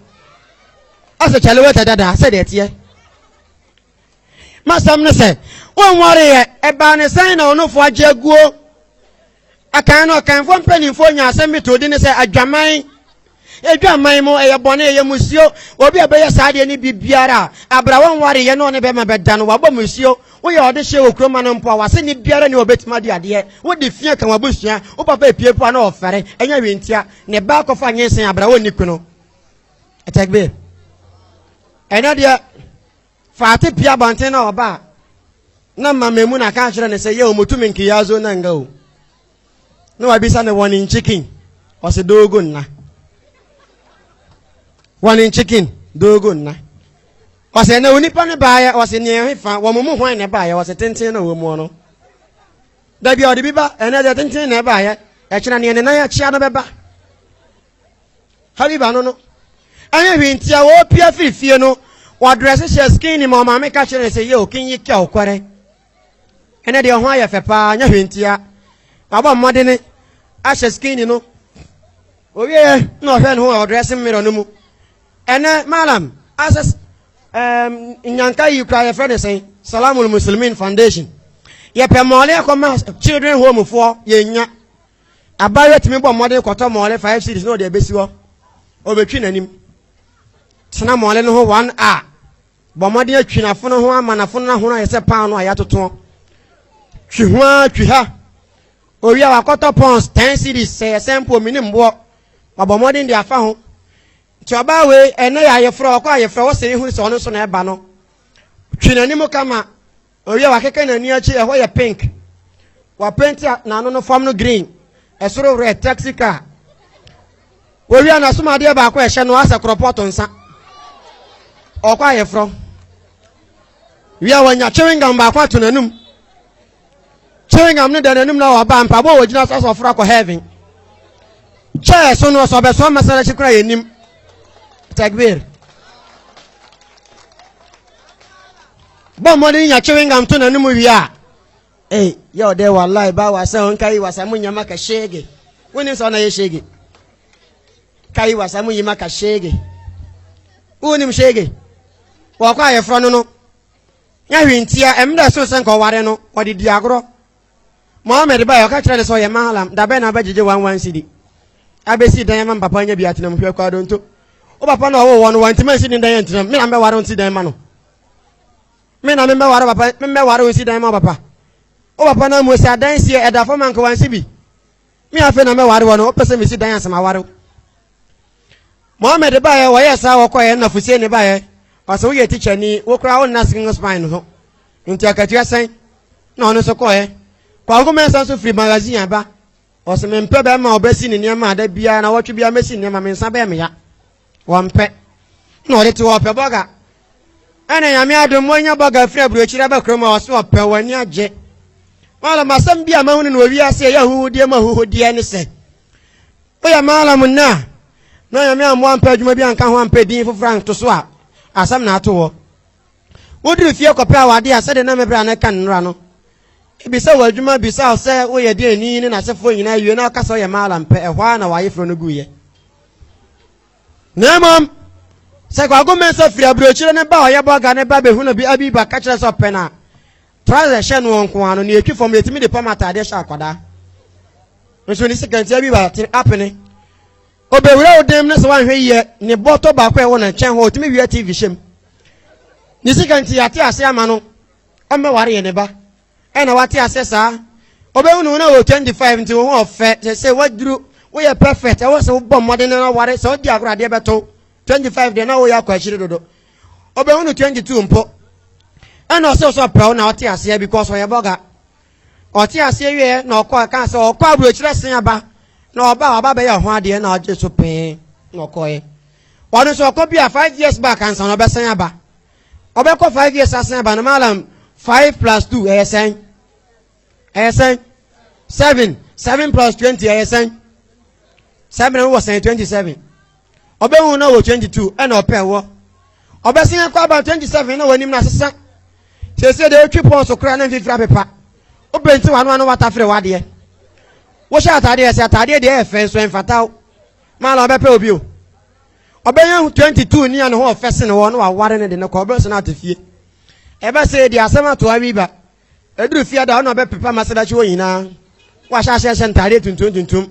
ase chale weta dada ase de tie masam ne se won ware ye e ba ne san na wono fo ajago akan no kan fo mpani fo nya ase metodi ne se adwaman edwaman mo eye bone eye musio obi abeye saade ni bibiara abra won ware ye no ne be ma beda no wabo musio wo ye ode hye okroma no mpo wase ni biara ni obetima de ade wo de fia kan wabosua wo papa epiepo na ofere enya wentia ne ba kofa nyensen abra woni kuno etegbe ena de faate pia banten na oba na mamemu na ka kire ne se ye omotumi nkiyazo na nga o no wabisa ne one in chicken wase dogo na one in chicken dogo na wase na onipa ne baaya wase ne hefa wo mumu hwan ne baaya wase tenten na wo mu no da bia odi biba ene de tenten na baaya e kina ne na ya chia no beba habiba no anya hwintia wo pia firifie no wo dress she skin ni ma me ka kire se ye o kin yi kya okware ene de ho aye fepa anya hwintia baba mmode ne a she skin no owie no hwe no ho dress mirror no mu ene malam asas nyanka yi kra ye friend say Salamul Muslimin Foundation ye pe mole akoma children home for ye nya abaye timi bo mode koto mole 5 cities no de besi wo obetwi nanim tena mole no ho 1 bo mode atwinafo no ho amanafo no ho ye se pan no ayatoto twi ho atwi ha owi akoto pounds 10 cities say sample minimbo bo mode ndi afa ho choba we ene ya yefro kwa yefro wo se hu se ono so na eba no twinani mo kama owie wa keke na ni achi ho ye pink wa paint na no form no green esoro red taxi car owie na so ma de ba kwa ehye no asa kropoto nsa okwa yefro wi a wanya chewing gum ba kwa tunanum chewing gum ne dananum na wa ba mpa bo wogina so so fra ko heaven che so no so be so masala chikura yenim Takbir. Bon modi nya chewing gum to na numu wiya. Eh, yo de wallahi ba wa san kai wasa munya maka shege. Woni so na ye shege. Kai wasa munya maka shege. Woni mshege. Wa kwa ye fro no. nya hwintia emda so senko ware no odi diagro Mohammed ba yo ka kire so ye mahalam da be na ba jeje 11 cedi abesi dan ma papa nya bi atenam hwe kwa donto o papa na wo wo no wantima si dan yan tenam me na me ware on si dan ma no me na me ware papa me ware on si dan ma papa o papa na mo si adan si e da fo man ko wan si bi me afa na me ware wo no o pese me si dan asama ware Mohammed ba ye wo ye sa wo ko ye na fusie ne ba ye o so ye teacher ni wo kra on na singing spine ho nti akatu asan na ono so ko ye kwa go men san so free magazine aba o se me mpe be ma obesi ni niam ada bia na wotwe bia mesi niam me nsa be me ya wo mpe na o de ti wo pe boga ana ya me adom mo nya boga free abro chira ba kroma o so o pe wani age mala masam bia ma hunu no wi ase ya hu die ma hu die ne se o ya mala mun na ya me amwa mpe adwuma bia nka ho ampe din fu frank to so a asam na ato wo wodiri fie kope awade ase de na me bra na kan nra no ibisa wadwuma bisa se wo ye de ani ni na sefo nyina wie na aka so ye mala mpe ehwa na waye fro no guye nemam se kwa go men so firi abrochire ne ba oye boga ne ba behu no bi abiba ka kire so pena trouser she no nko ano ne etwi fom etimi de pamata de sha akwada nso ni sekanti abiba ti apene obewura odem ne so wan hwe ye ne boto ba kwa e wona chen ho otimi wi TV shem ni sekanti ate ase ama no ome ware ye ne ba ena wate ase sa obehu no na 25 nti wo ho ofe se waduru wo ye perfect e wo se wo bom mode na ware so di agora de beto 25 de na wo ya kwa chire dodo obehu no 22 mpo ena so pro na wate ase because wo ye boga ote ase wie na okọ ka se okọ aburo chire sen aba na oba be ya ho ade na oje so pe na okọ ye wonu so okọ bia 5 years back ansa na obesen aba obekọ 5 years asen aba na malam 5 plus 2 ASN 7 plus 20 ASN 7 was 27 obehu na wo 22 and opewo obesin kwa about 27 na wanim na sesa se de twi pon so kra na fifra pepa obenti wanu wata fre wade wo sha atade se atade de efe so enfata mala obepe obi o obeyan 22 ni an ho ofese ne wo no aware ne de ne ko obeso na atefie ebe se di asema to abiba eduru fia da ona be pepa masada chi oyina wa sha sha ntare tuntum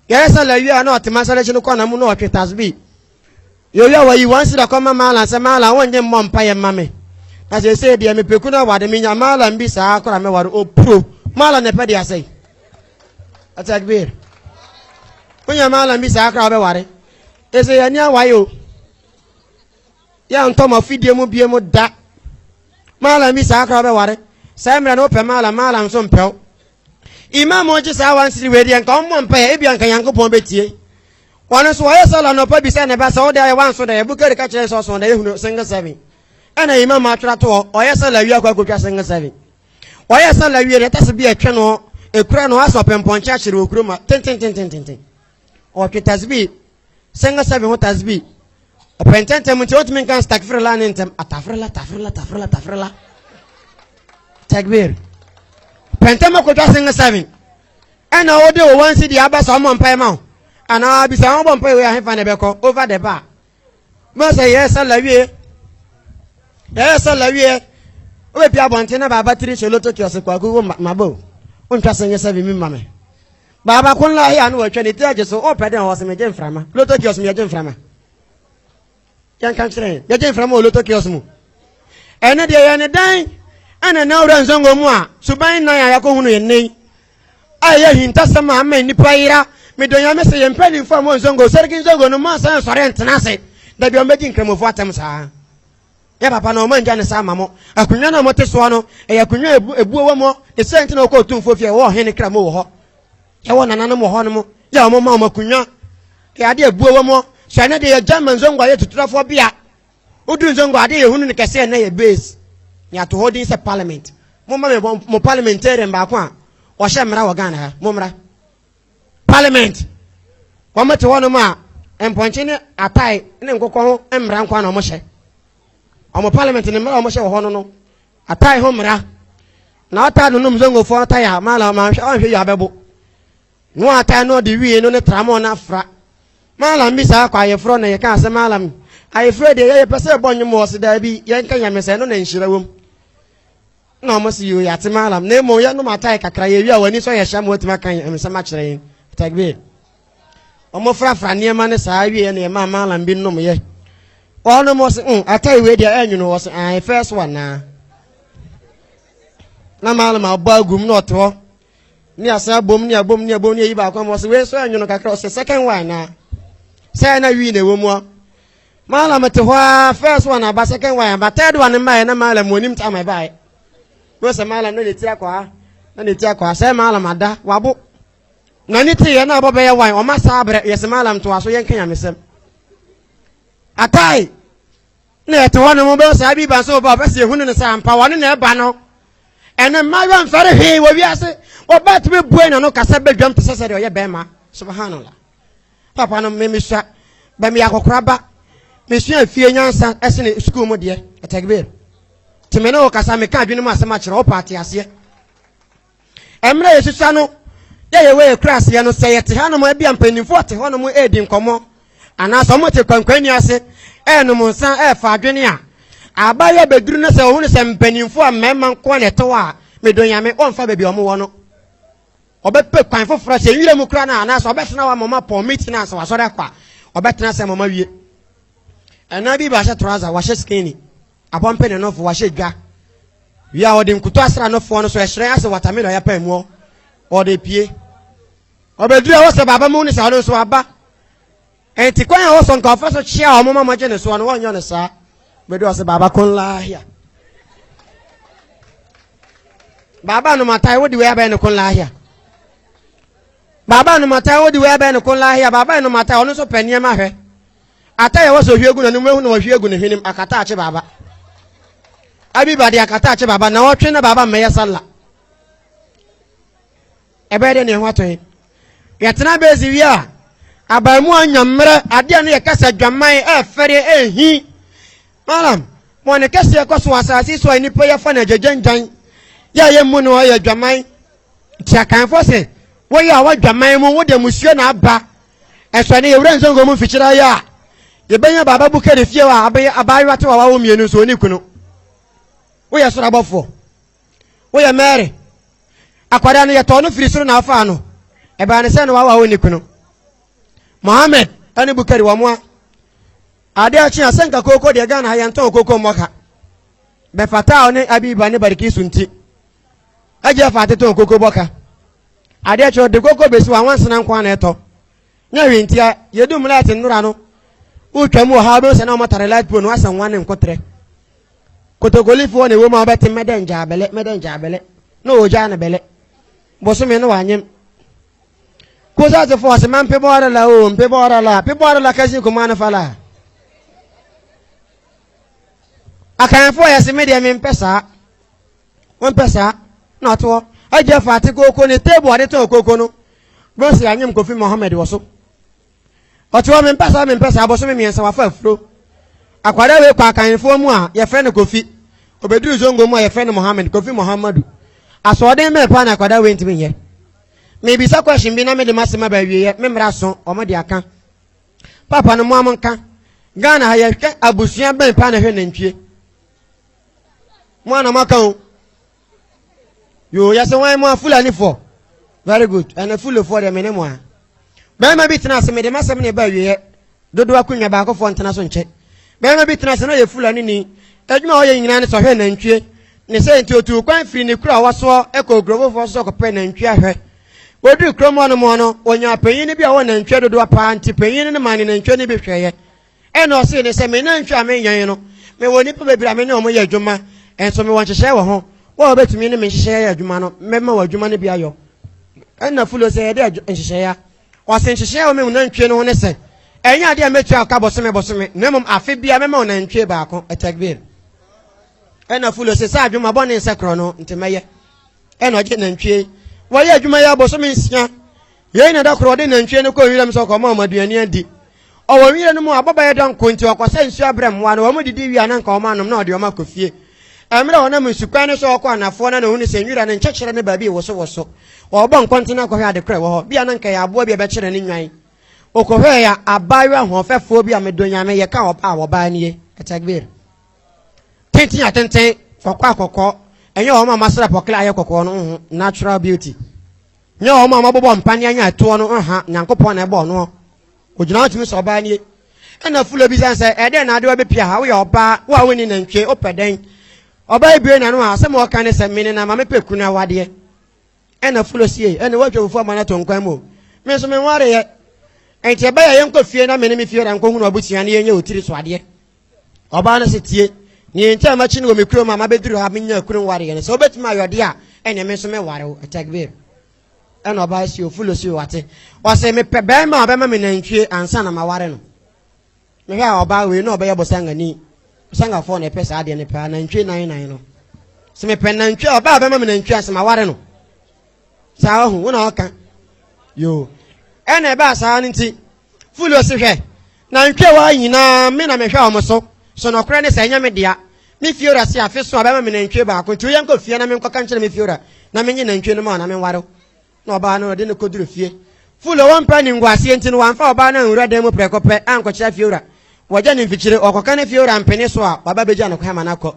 yesa la wi ana otima masada chi no kona mu no oketasbi yo wa yi wansi da koma mala se mala wonje mmom pa ye mame na se di me peku na wade minya mala mbi sa akora me ware o pro mala ne pe di asai atakbir kunya mala mbi sa akora be ware ese ya nya wayo ya ntoma fidie mu bie mu da mala mbi sa akora be ware Samra no pe mala nso mpel imam oje sa wan siri we de nka ommo mpa e bia nka yankopon betie wonu so waye sala no pa bi se ne ba sa o de wan so de e bukari ka kire so de ehunu single 7 ena imam atwra to oye sala wi akwa kotwa single 7 oye sala wi de tase bi etwe no ekura no aso pemponcha kire okuro ma ten o ke tasbi single 7 ho tasbi o pententem nti otimi kan stakfir la nentem atafrela Takbir. Pentama ko twa singa 7. Ana ode o wansi di abasa mo mpa ma. Ana bisa mo mpa we ahefa ne beko over the bar. Mo say yes alawie. Yes alawie. O be abonte na baba tiri cheloto kiose kwa go mabo. O ntwa singa 7 mi mame. Baba kun la ya no watwa ne tiaje so o pede ho se meje mframa. Loto kiose me je mframa. Yan kan kire. Je mframa o loto kiose mu. Ene de ya ne dan ana na ura nzongo mu a suban na ya yakohunu ye nei aye hinta sama ama nipa ira medonya mese ye mpani mfa mo nzongo sergi nzongo no ma san sore ntena se da bi o meji nkramofo atem saa ya papa na o manja ne saa mamo akunwa na mo te so no e akunwa ebuo mo e se ntina ko tumfo fie wo he ne kramo wo ho ya wo nanana mo ho no mo ya mo ma mo akunwa ya ade ebuo mo sha na de ya jama nzongo aye tuturafo bia odu nzongo ade ye hunu ne kese na ye base ya to holding se parliament mo parliamentarian ba ko a o hye mra wo Ghana ha mo mra parliament ko mate wono ma emponche ne atai ne nkokọ ho mra nkwa na mo hye o mo parliament ne mra o mo hye wo ho no atai ho mra na atai no mzongo fo atai ya mala ma hwe ya bebo no atai no de wie no ne tramo na fra mala mbi sa kwa ye fro na ye ka se mala mi aye fro de ye pese bonyo mo se da bi ye nka ya mese no na nhira wom na mo si yo ya te malam na mo ye no matai kakra ye wi a wani so ye hya mo tima kan em se ma kire yin takbir omo frafra ne ma ne saa wi ye ne ma malam bi nom ye ono mo se atai we dia enyu no wo se first one na malam abagum no to ni asa bom ni abom ni yi ba kwa mo se we so enyu no kakra o se second one na say na wi na wo mu malam te ho first one aba second one but third one ma na malam onim ta ma bai we se malam no le ti akwa say malam ada wabo na ni ti ye na abo be ye wan o ma sa abre yes malam to aso ye nkanya mesem atai na te ho no mo be sa bi ba so ba se hunu ne sa ampa wone na eba no ene ma yo mfare he wo wi ase wo ba te be bue na no kasa bedwam te sese de o ye be ma subhanallah papa no me misha ba mi akokora ba mesu afie nyansa esene school mu de takbir timene o kasa me ka adwene mu asema kire o party ase emre yesusa no ye we class ye no sey te ha no mo bia mpanimfo te ho no mo edi nkomo ana so mo te kwankwani ase eno mo nsa fa adwene a abaya beduru na se wo ne se mpanimfo a mema nko ne to a medonyame o mfa bebi o mo wo no obepe kwan foforo se yire mu kra na ana so obetena wa mama permit na so wasore kwa obetena se mama wie ana bi ba sha trouser wa sha skinny abompe ne no fo wa sha dwa wi a odi nkuto asra no fo no so ehre ase watermelon ya pa mu o de pie obeduru a wo se baba mu ni sa no so aba enti kwan a wo so nka ofa so chia o mama je ne so no wonyo ne sa bedu ase baba kon lahia baba no matai wo di we aba ne kon lahia baba no matai wo di we aba ne kon lahia baba no matai ono so panie ma hwe ata ya wo so hwegu na no mehu na wo hwegu ne hwenim akata ache baba abi badi akata ache baba na wo twe na baba meye salla ebede ne hwato he yetena bezi wi a abamu anyamre ade ne yekasa dwaman fere ehi malam mo ne kese ekoso asasi so ani pe yefa na jejenjan ya ye mu no ya dwaman ti akanfo se wo ya wa dwaman mu wo de musuo na aba eso ne yewre nzongo mu fichira ya yebenya baba buka de fie wa abayi wate wa wo mienu so ni kunu wo ya sora bofo wo ya mere akwada no ye to no firi soro na afa no e ba ne se no wa wo ni kunu Mohammed ani bukari wa moa ade a chi asenka koko de Ghana ha yanton koko moka be fata oni abiba ne bariki sunti aje fata ton koko boka ade a cho de koko besi wa wansana nkwa na eto nya hwentia yedum light nura no utwamu ha be se na motare light pole no asan wane nkotre kotokoli fo ne wo ma beti medenja abele no oja na bele boso me no wanyem koza ze fo se man pe bora la kazi ko man fala akan fo ya se media me mpesa won pesa na to aje fati koko ne table ade to koko no bo se anyem Kofi Mohammed wo so oto me mpesa aboso me miensa wa fa afro akwada we kwa kan fo mu a ye fe ne Kofi obeduru zongo mu a ye fe ne Mohammed Kofi Mohammadu aso de me pa na akwada we ntimi ye maybe sa question bi na me de masema ba wiye me mra so o mo de aka papa no mo amonka Ghana ha ye hwe abusuan ben pa na hwe nantwie mo ana maka o yo ya se wan mo afula ni for very good and full for them anymore be ma bi tena se me de masem ne ba wiye dodo akunwa ba akofo ntena so nche be ma bi tena se na ye fula ni adwuma o ye nyina ne so hwe nantwie ne se nti otu kwan firi ne kura waso ekogrobo fo so ko pe nantwie ahwe Wodi kromo no mo no onya panyin bi a wona ntwe dodo apa nti panyin ne mane na ntwe ne bi hweye e no se ne se me na ntwe amenyan no me woni pa bebira me ne omo ye adwuma enso me won hyehye wo ho wo betumi ne me hyehye adwuma no mema wa adwuma ne bi ayo na fulo se ye de hyehye ya o se hyehye wo me na ntwe no ho ne se enya de metu aka bosome ne mom afi bia mema wona ntwe baako etakbir na fulo se sa adwuma bone se kro no ntemeye na oje na ntwe Waya adwuma ya boso mensia ye na da kro de nantwie ne ko wiram so ko ma maduane adi o wo wiram no mu ababa ye dan konti akwasa nsu abrem wa na wo didi wi anan ka o ma nom na o de o ma kofie emre wona musukwan ne so ko anafo na hu ne se nwira ne nkyekere ne baabi wo so o bo nkonti na ko hwe ade kra wo ho bia nan ka ya abo bia be kere ne nwan o ko hwe ya abayo ahofefo bia medonyame ye ka o pa wo ba ne ye etagbir tenti atenten fokwa akoko enye o ma masra pokla aye kokko no natural beauty nye o ma mabobo mpane anya to no ha nyankopon na ebe ono ogina otimi so ba nie ena fulo bi sanse ede na ade wa be pia ha wo ye oba wa woni na ntwe opeden oba ebie na no ha se mo kan se mini na ma me peku na wade ena fulo sie ena wa twa fu amana to nkwan mo me so me ware ye enti ebe ye nko fie na me fie ra nko hu na obutia na ye nye otiri so ade oba na se tie ni enti ama chi no me kuro ma beduru ha me nya kuro ware ye so obetuma ayode a ena me so me ware o atakbe ena oba si ofulo si wate o se me pe be ma me na ntwe ansa na ma ware no me ha oba we no oba ye bosanga ni sanga fo na pesa ade ne pa na ntwe 99 no se me pe na ntwe oba me na ntwe asema ware no sa ho wona oka yo ena ba sa nti fulo se hwe na ntwe wa nyina me na me hwe omoso so no kra ne sa nya me dia me fiora se afi so aba me na ntwe ba ko ntu ye nko fie na me nkoka nkyere me fiora na me nye na ntwe no ma na me ware na oba no de ne koduru fie fulo won pa ni ngwase nti no wanfa oba na nwura dem prekope anko kira fiora waja ni mfichire okoka ne fiora mpene so a baba beja na kwa manako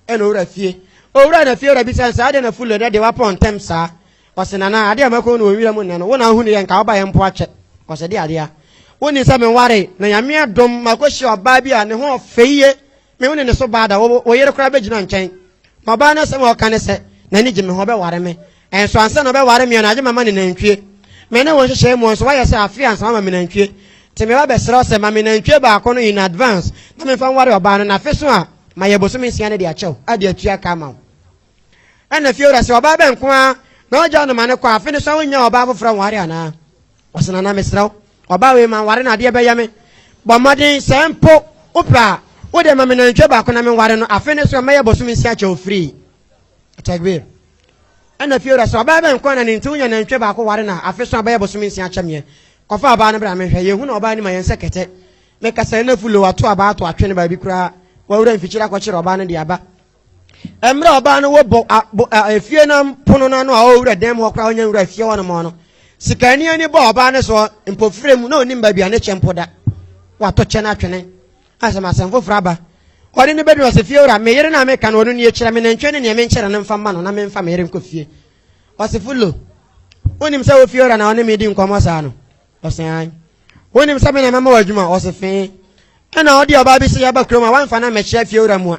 ena owura fie owura na fiora bi sansa ade na fulo de wapon tem sa osena na ade amako no owira mu ne no wona hu ne ye nka oba ye mpo ache osede ade a woni sa me ware na yame adom makohye oba bi a ne ho feiye me woni ne so bada wo yere kra begina nchen maba na se mo ka se na ni gime ho be ware me enso ansa no be ware me na age mama ne nantwie me ne wo hyehyɛ mu so wayɛ se afia ansa mama me nantwie te me ba be sra se mama me nantwie ba akono in advance na me fa ware oba no na fe so a ma ye boso me sia ne de achew ade atua ka ma ana fiora se oba be nko a na oja no mane kwa afi ne so wonya oba afofra ware ana osena na me sra oba we man ware na de be ya me bo modern sempo opa wo de mama me nantwie ba akono me ware no afi ne so ma ye boso me sia achew free atakbir ana fiora so ba ba nko na nti unya na ntwe ba ko ware na afeso ba ye boso minsi akyamye kofa ba na bra me hwe ye hu na oba ni ma yense kete me kasa na fulo wato aba ato atwe ne ba bi kura wa wura mfikyira ko kyere oba no de aba emre oba no wo bo afie na pono na no a wo wura dem ho kra onya wura afie wono mo no sikani ani bo oba ne so mpofre mu na onim ba bia ne kyempoda wato kye na atwene asema semfo fraba odi ne bedu ase fie ora me yere na me kan onu ni ekyira me na ntwe ne me nkyere ne mfa ma no na me mfa me yere nko fie ose fulo onim se wo fie ora na oni me di nkomo sa no ose an onim se me na mama wadwuma ose fe ena odi oba bi se ya ba kroma wan fa na me kyia fie ora mu a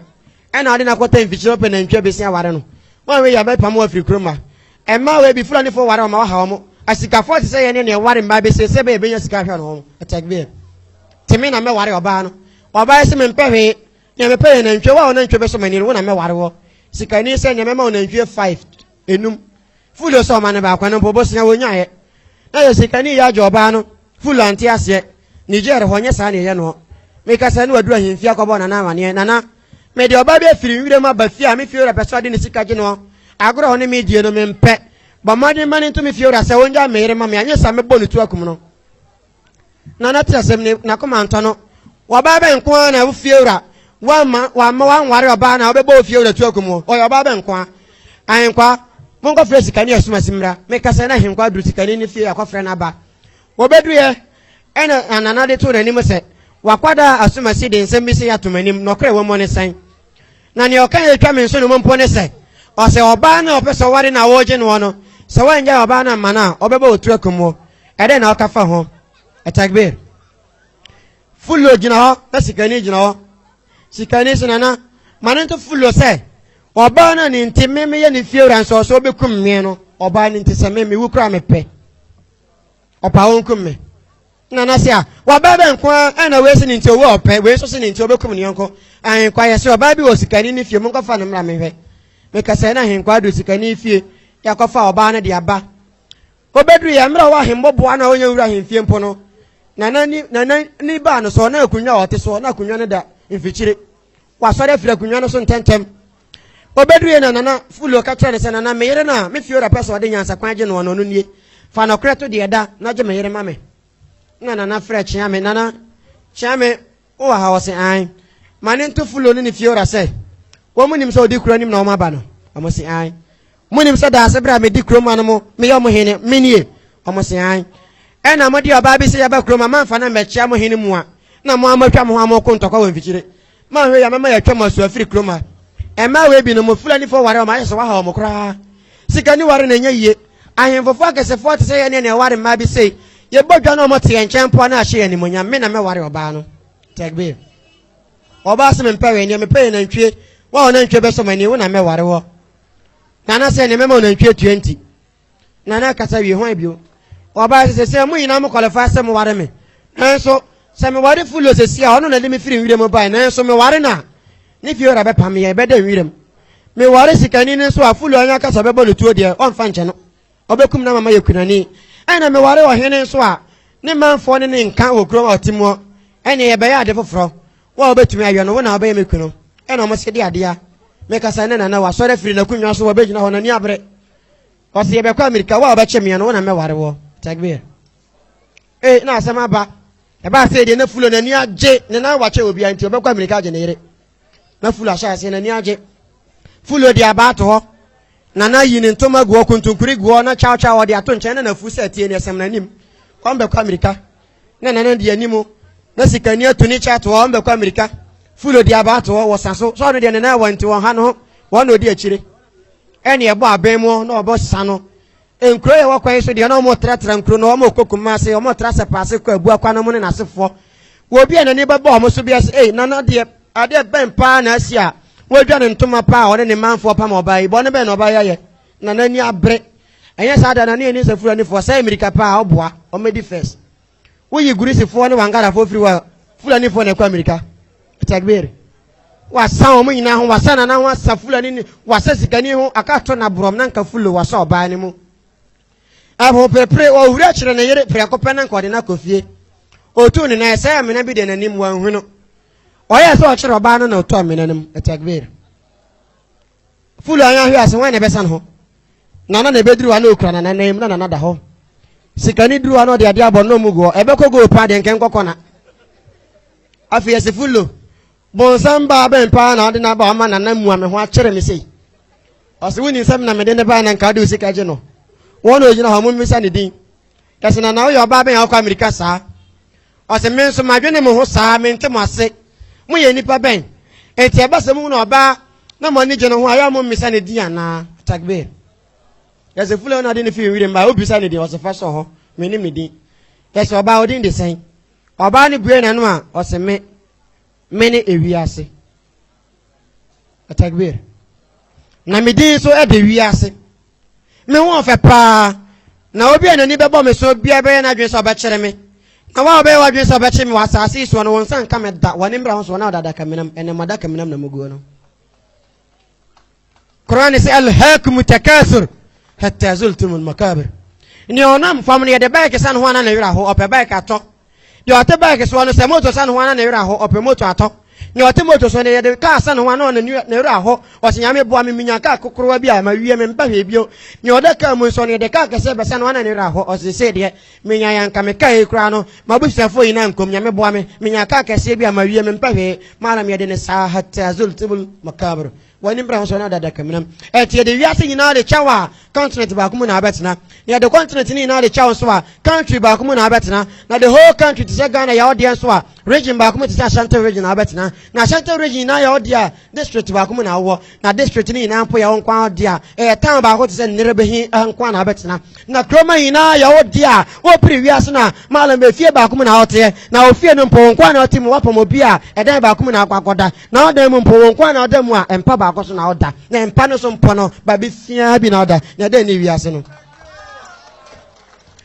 ena odi na kwota mfikyiro pe na ntwe be se aware no wan we ya ba pam afri kroma emma we bi fulani fo ware o ma wa ha o asika fo se ye ne ware mba be se be nya sika hwa no attack be temi na me ware oba no oba se me mpehwe nyame pe na ntwe wa na ntwe be so mani wo na me ware wo sikani se nyame ma na ntwe 5 enum fulo so ma ne ba kwa no bobo sia wo nyae na yo sikani ya joba no fulo anti ase Niger ho nye sa ne ye no me ka sa ne wadu ahemfi akobo na na mane na me de oba be firi nwire ma ba fi a me fiora peso de ne sika je no agoro ho ne me die no me mpe ba made mane to me fiora se wonja me yere ma me anye sa me bonu tu akum no na trasem ne na koma anto no wa ba be nko na wo fiora wa ware oba na obebo fie ora tu akumo o oba be nkwa ayenkwa monko fre sikani asuma simra me kasa na henkwa dru sikani ni fie akofre na ba obedu ye ena anana de to na nim se wakwada asuma si de nsem bi se atomanim no kre wo mo ne san na ne okan ye twa me nso no mpo ne se o se oba na opeso ware na woje no no se wanja oba na mana obebo otu akumo ede na okafa ho etakbir fulo gina ho na sikani gina ho sikani sinana manento fulo se oba na ni nti meme ye ni fiora nso so bekum me no oba ni nti se meme wukura me pe opa wonkum me na se a wa ba be nko na we se ni nti owo ope we so se ni nti obekum ni yonko an kwa ye se oba bi o sikani ni fie mo nko fa no mra me hwe me ka se na henkwa do sikani fie ya ko fa oba na de aba obedu ya mra wa hembo bo na onye wura hemfie mpo no na ni ba no so na akunwa ote so na akunwa ne da mfikyire wa sore fira akunwa no so ntentem obedu ye na fulo ka kyere se na me yere na me fiora pesa ode nyansa kwan je no no nie fa no kreto de da na je me yere ma me na fra chia me chia me o ha wo se an mane nto fulo ni fiora se wo munim se odi kura nim na o ma ba no o se an munim se da se bra me di kura ma no mo me yo mo hene menie o se an ena mo di oba bi se ya ba kura ma man fa na me chia mo hene mu a na mo amatwa mo ha mo ko ntokwa wo mfikyire ma hwe ya mama ya twa mo so afiri kura ma Emma we be no Fulani for whatever my so how mokra. Sikani warren and ye. I am for focus a 40 say any what it might be say. Ye both no moti and champion she any monya men a me worry obano. Take beer. Obasam and Perry and me paying and tree. Well, no tree so many when I me worry. Nana say memo and tree 20. Nana Casa you want you. Obas say some way now qualify some water me. And so some worry full of the sea. I don't let me free with them by now so me worry now. If you're a better me, I better read them. Me worry sick so a full on your casa bebo to dear on function. Obekum na mama yokunani. And I'm a worry or hen so. Ne man for in can't will grow out Timo. Any a bear devil fro. Well, bet me I know when I'll be me kuno. And almost the idea. Make us an and I was sorry for the Kunya so a bit on a niabre. Or see a Becamica, well, bet me and one I'm a worry. Take beer. Eh, now some about. About said in a full of the near jet, and I watch it will be until Becamica generated. Na full asha se na ni age full odi abato na yin ntoma guo kuntunkuri guo na chaw chaw odi ato nchen na fu se tie ne sem na nim kon be kwa America na de animu na sikani atuni cha to on be kwa America full odi abato wo saso so no de na wanti won ha no won odi akire ene ebo abemu na obo sano enkro ye wo kwan so de na mo tratra nkro na mo kokuma se mo trasa passe kwa abu akwa no mo na sefo wo bia na ni beba o mo so bia se na de ade ben pa na asia wodwa ne ntoma pa o ne manfo pa ma obai bo ne ben obai ye na nani abre enye sa da na ne ni sefura ni fo sai America pa oboa o medi first wo yi gurisi fo ne wangara fo firi wa fula ni fo ne kwa America tagbere wa sa o nyina ho wa sa na ho sa fula ni wa sa sikani ho aka to na brom na nka fulo wa sa obai ni mu abo prepare o wura kire ne yere pre akopɛ na nka de na kofie o tu ni na sai amena bi de na nim wa hunu oya so chiro ba no na to amenanem etakbir fulu anya hwe ase wan na besan ho na bedru wa na okura na nanem na da ho sikani dru wa no de ade abon no mugo ebeko go pa de nken kokona afi ase fulu bon samba ben pa na de na ba ma na mu ame ho a kire me sei ose woni nsam na me de ne ba na nka do sika je no won o gina ho mu misa ne din kase na o yo ba ben akwa America sa ose me nso ma dwene mo ho sa me ntem ase mo ye nipa ben enti abasa mu na oba na mo ni je no ho ayo mo misa ne dia na takbir yase fule na de ne fi wi mba obisa ne dia wose fa so ho me ni me din yase oba odin de sen oba ne bue na no a ose me ne ewi ase takbir na me din so e de wi ase me ho fa pa na obi anani bebo me so bia be na dwen so ba kire me na wa be wa dwen so ba kire me wasase so no wonsan ka me da woni mbra ho so na dada kamenam ene madaka menam na mugo no Quran is al-hakum takasur hatta zultum al-makabir ni onam famne de ba ke san ho na wira ho ope ba ka to de ote ba ke so no se moto san ho na wira ho ope moto ato ni ote moto so ne de ka san ho na wira ho o se nyame boa me minya ka kokoro bi a ma wie me mpa hwe bio ni oda ka mu so ne de ka ke se be san ho na wira ho o se de minya yanka me ka e kura no ma bu sefo ina nkom nyame boa me minya ka ke se bi a ma wie me mpa hwe mara me de ne sa hatta zultul makabir wani mbra so na dada kaminam etie de wiase nyina de chawa continent ba kumu na abetena ya de continent ni na de chawa so a country ba kumu na abetena na the whole country to say Ghana ya audience so a region ba kumu to say Ashanti region na abetena na Ashanti region na ya audience district ba kumu na wo na district ni na mpo ya wonkwa audience town ba ko to say Nerebehi nkwa na abetena na kroma ina ya audience wo pri wiase na malam be fie ba kumu na hote na ofie no mpo wonkwa na otimu wapomo bia edan ba kumu na akwakoda na odan mu mpo wonkwa na odan mu a empa ba akoso na oda na empa no so mpo no ba be fia bi na oda na de ni wiase no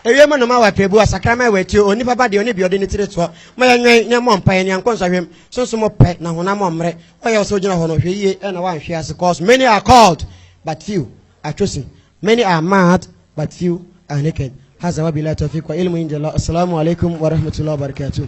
ewie mo no ma wa pebu asakrama wati oni papa de oni bi ode ni tire to ma ya nwen nya mo mpa ya nkonso hwem so mo pe na hona mo mre oya so gina ho no hwe yie na wa hwe ase cause many are called but few are chosen many are mad but few are naked haza wa bila tawfiq wa ilmu inda Allah assalamu alaikum wa rahmatullahi wa barakatuh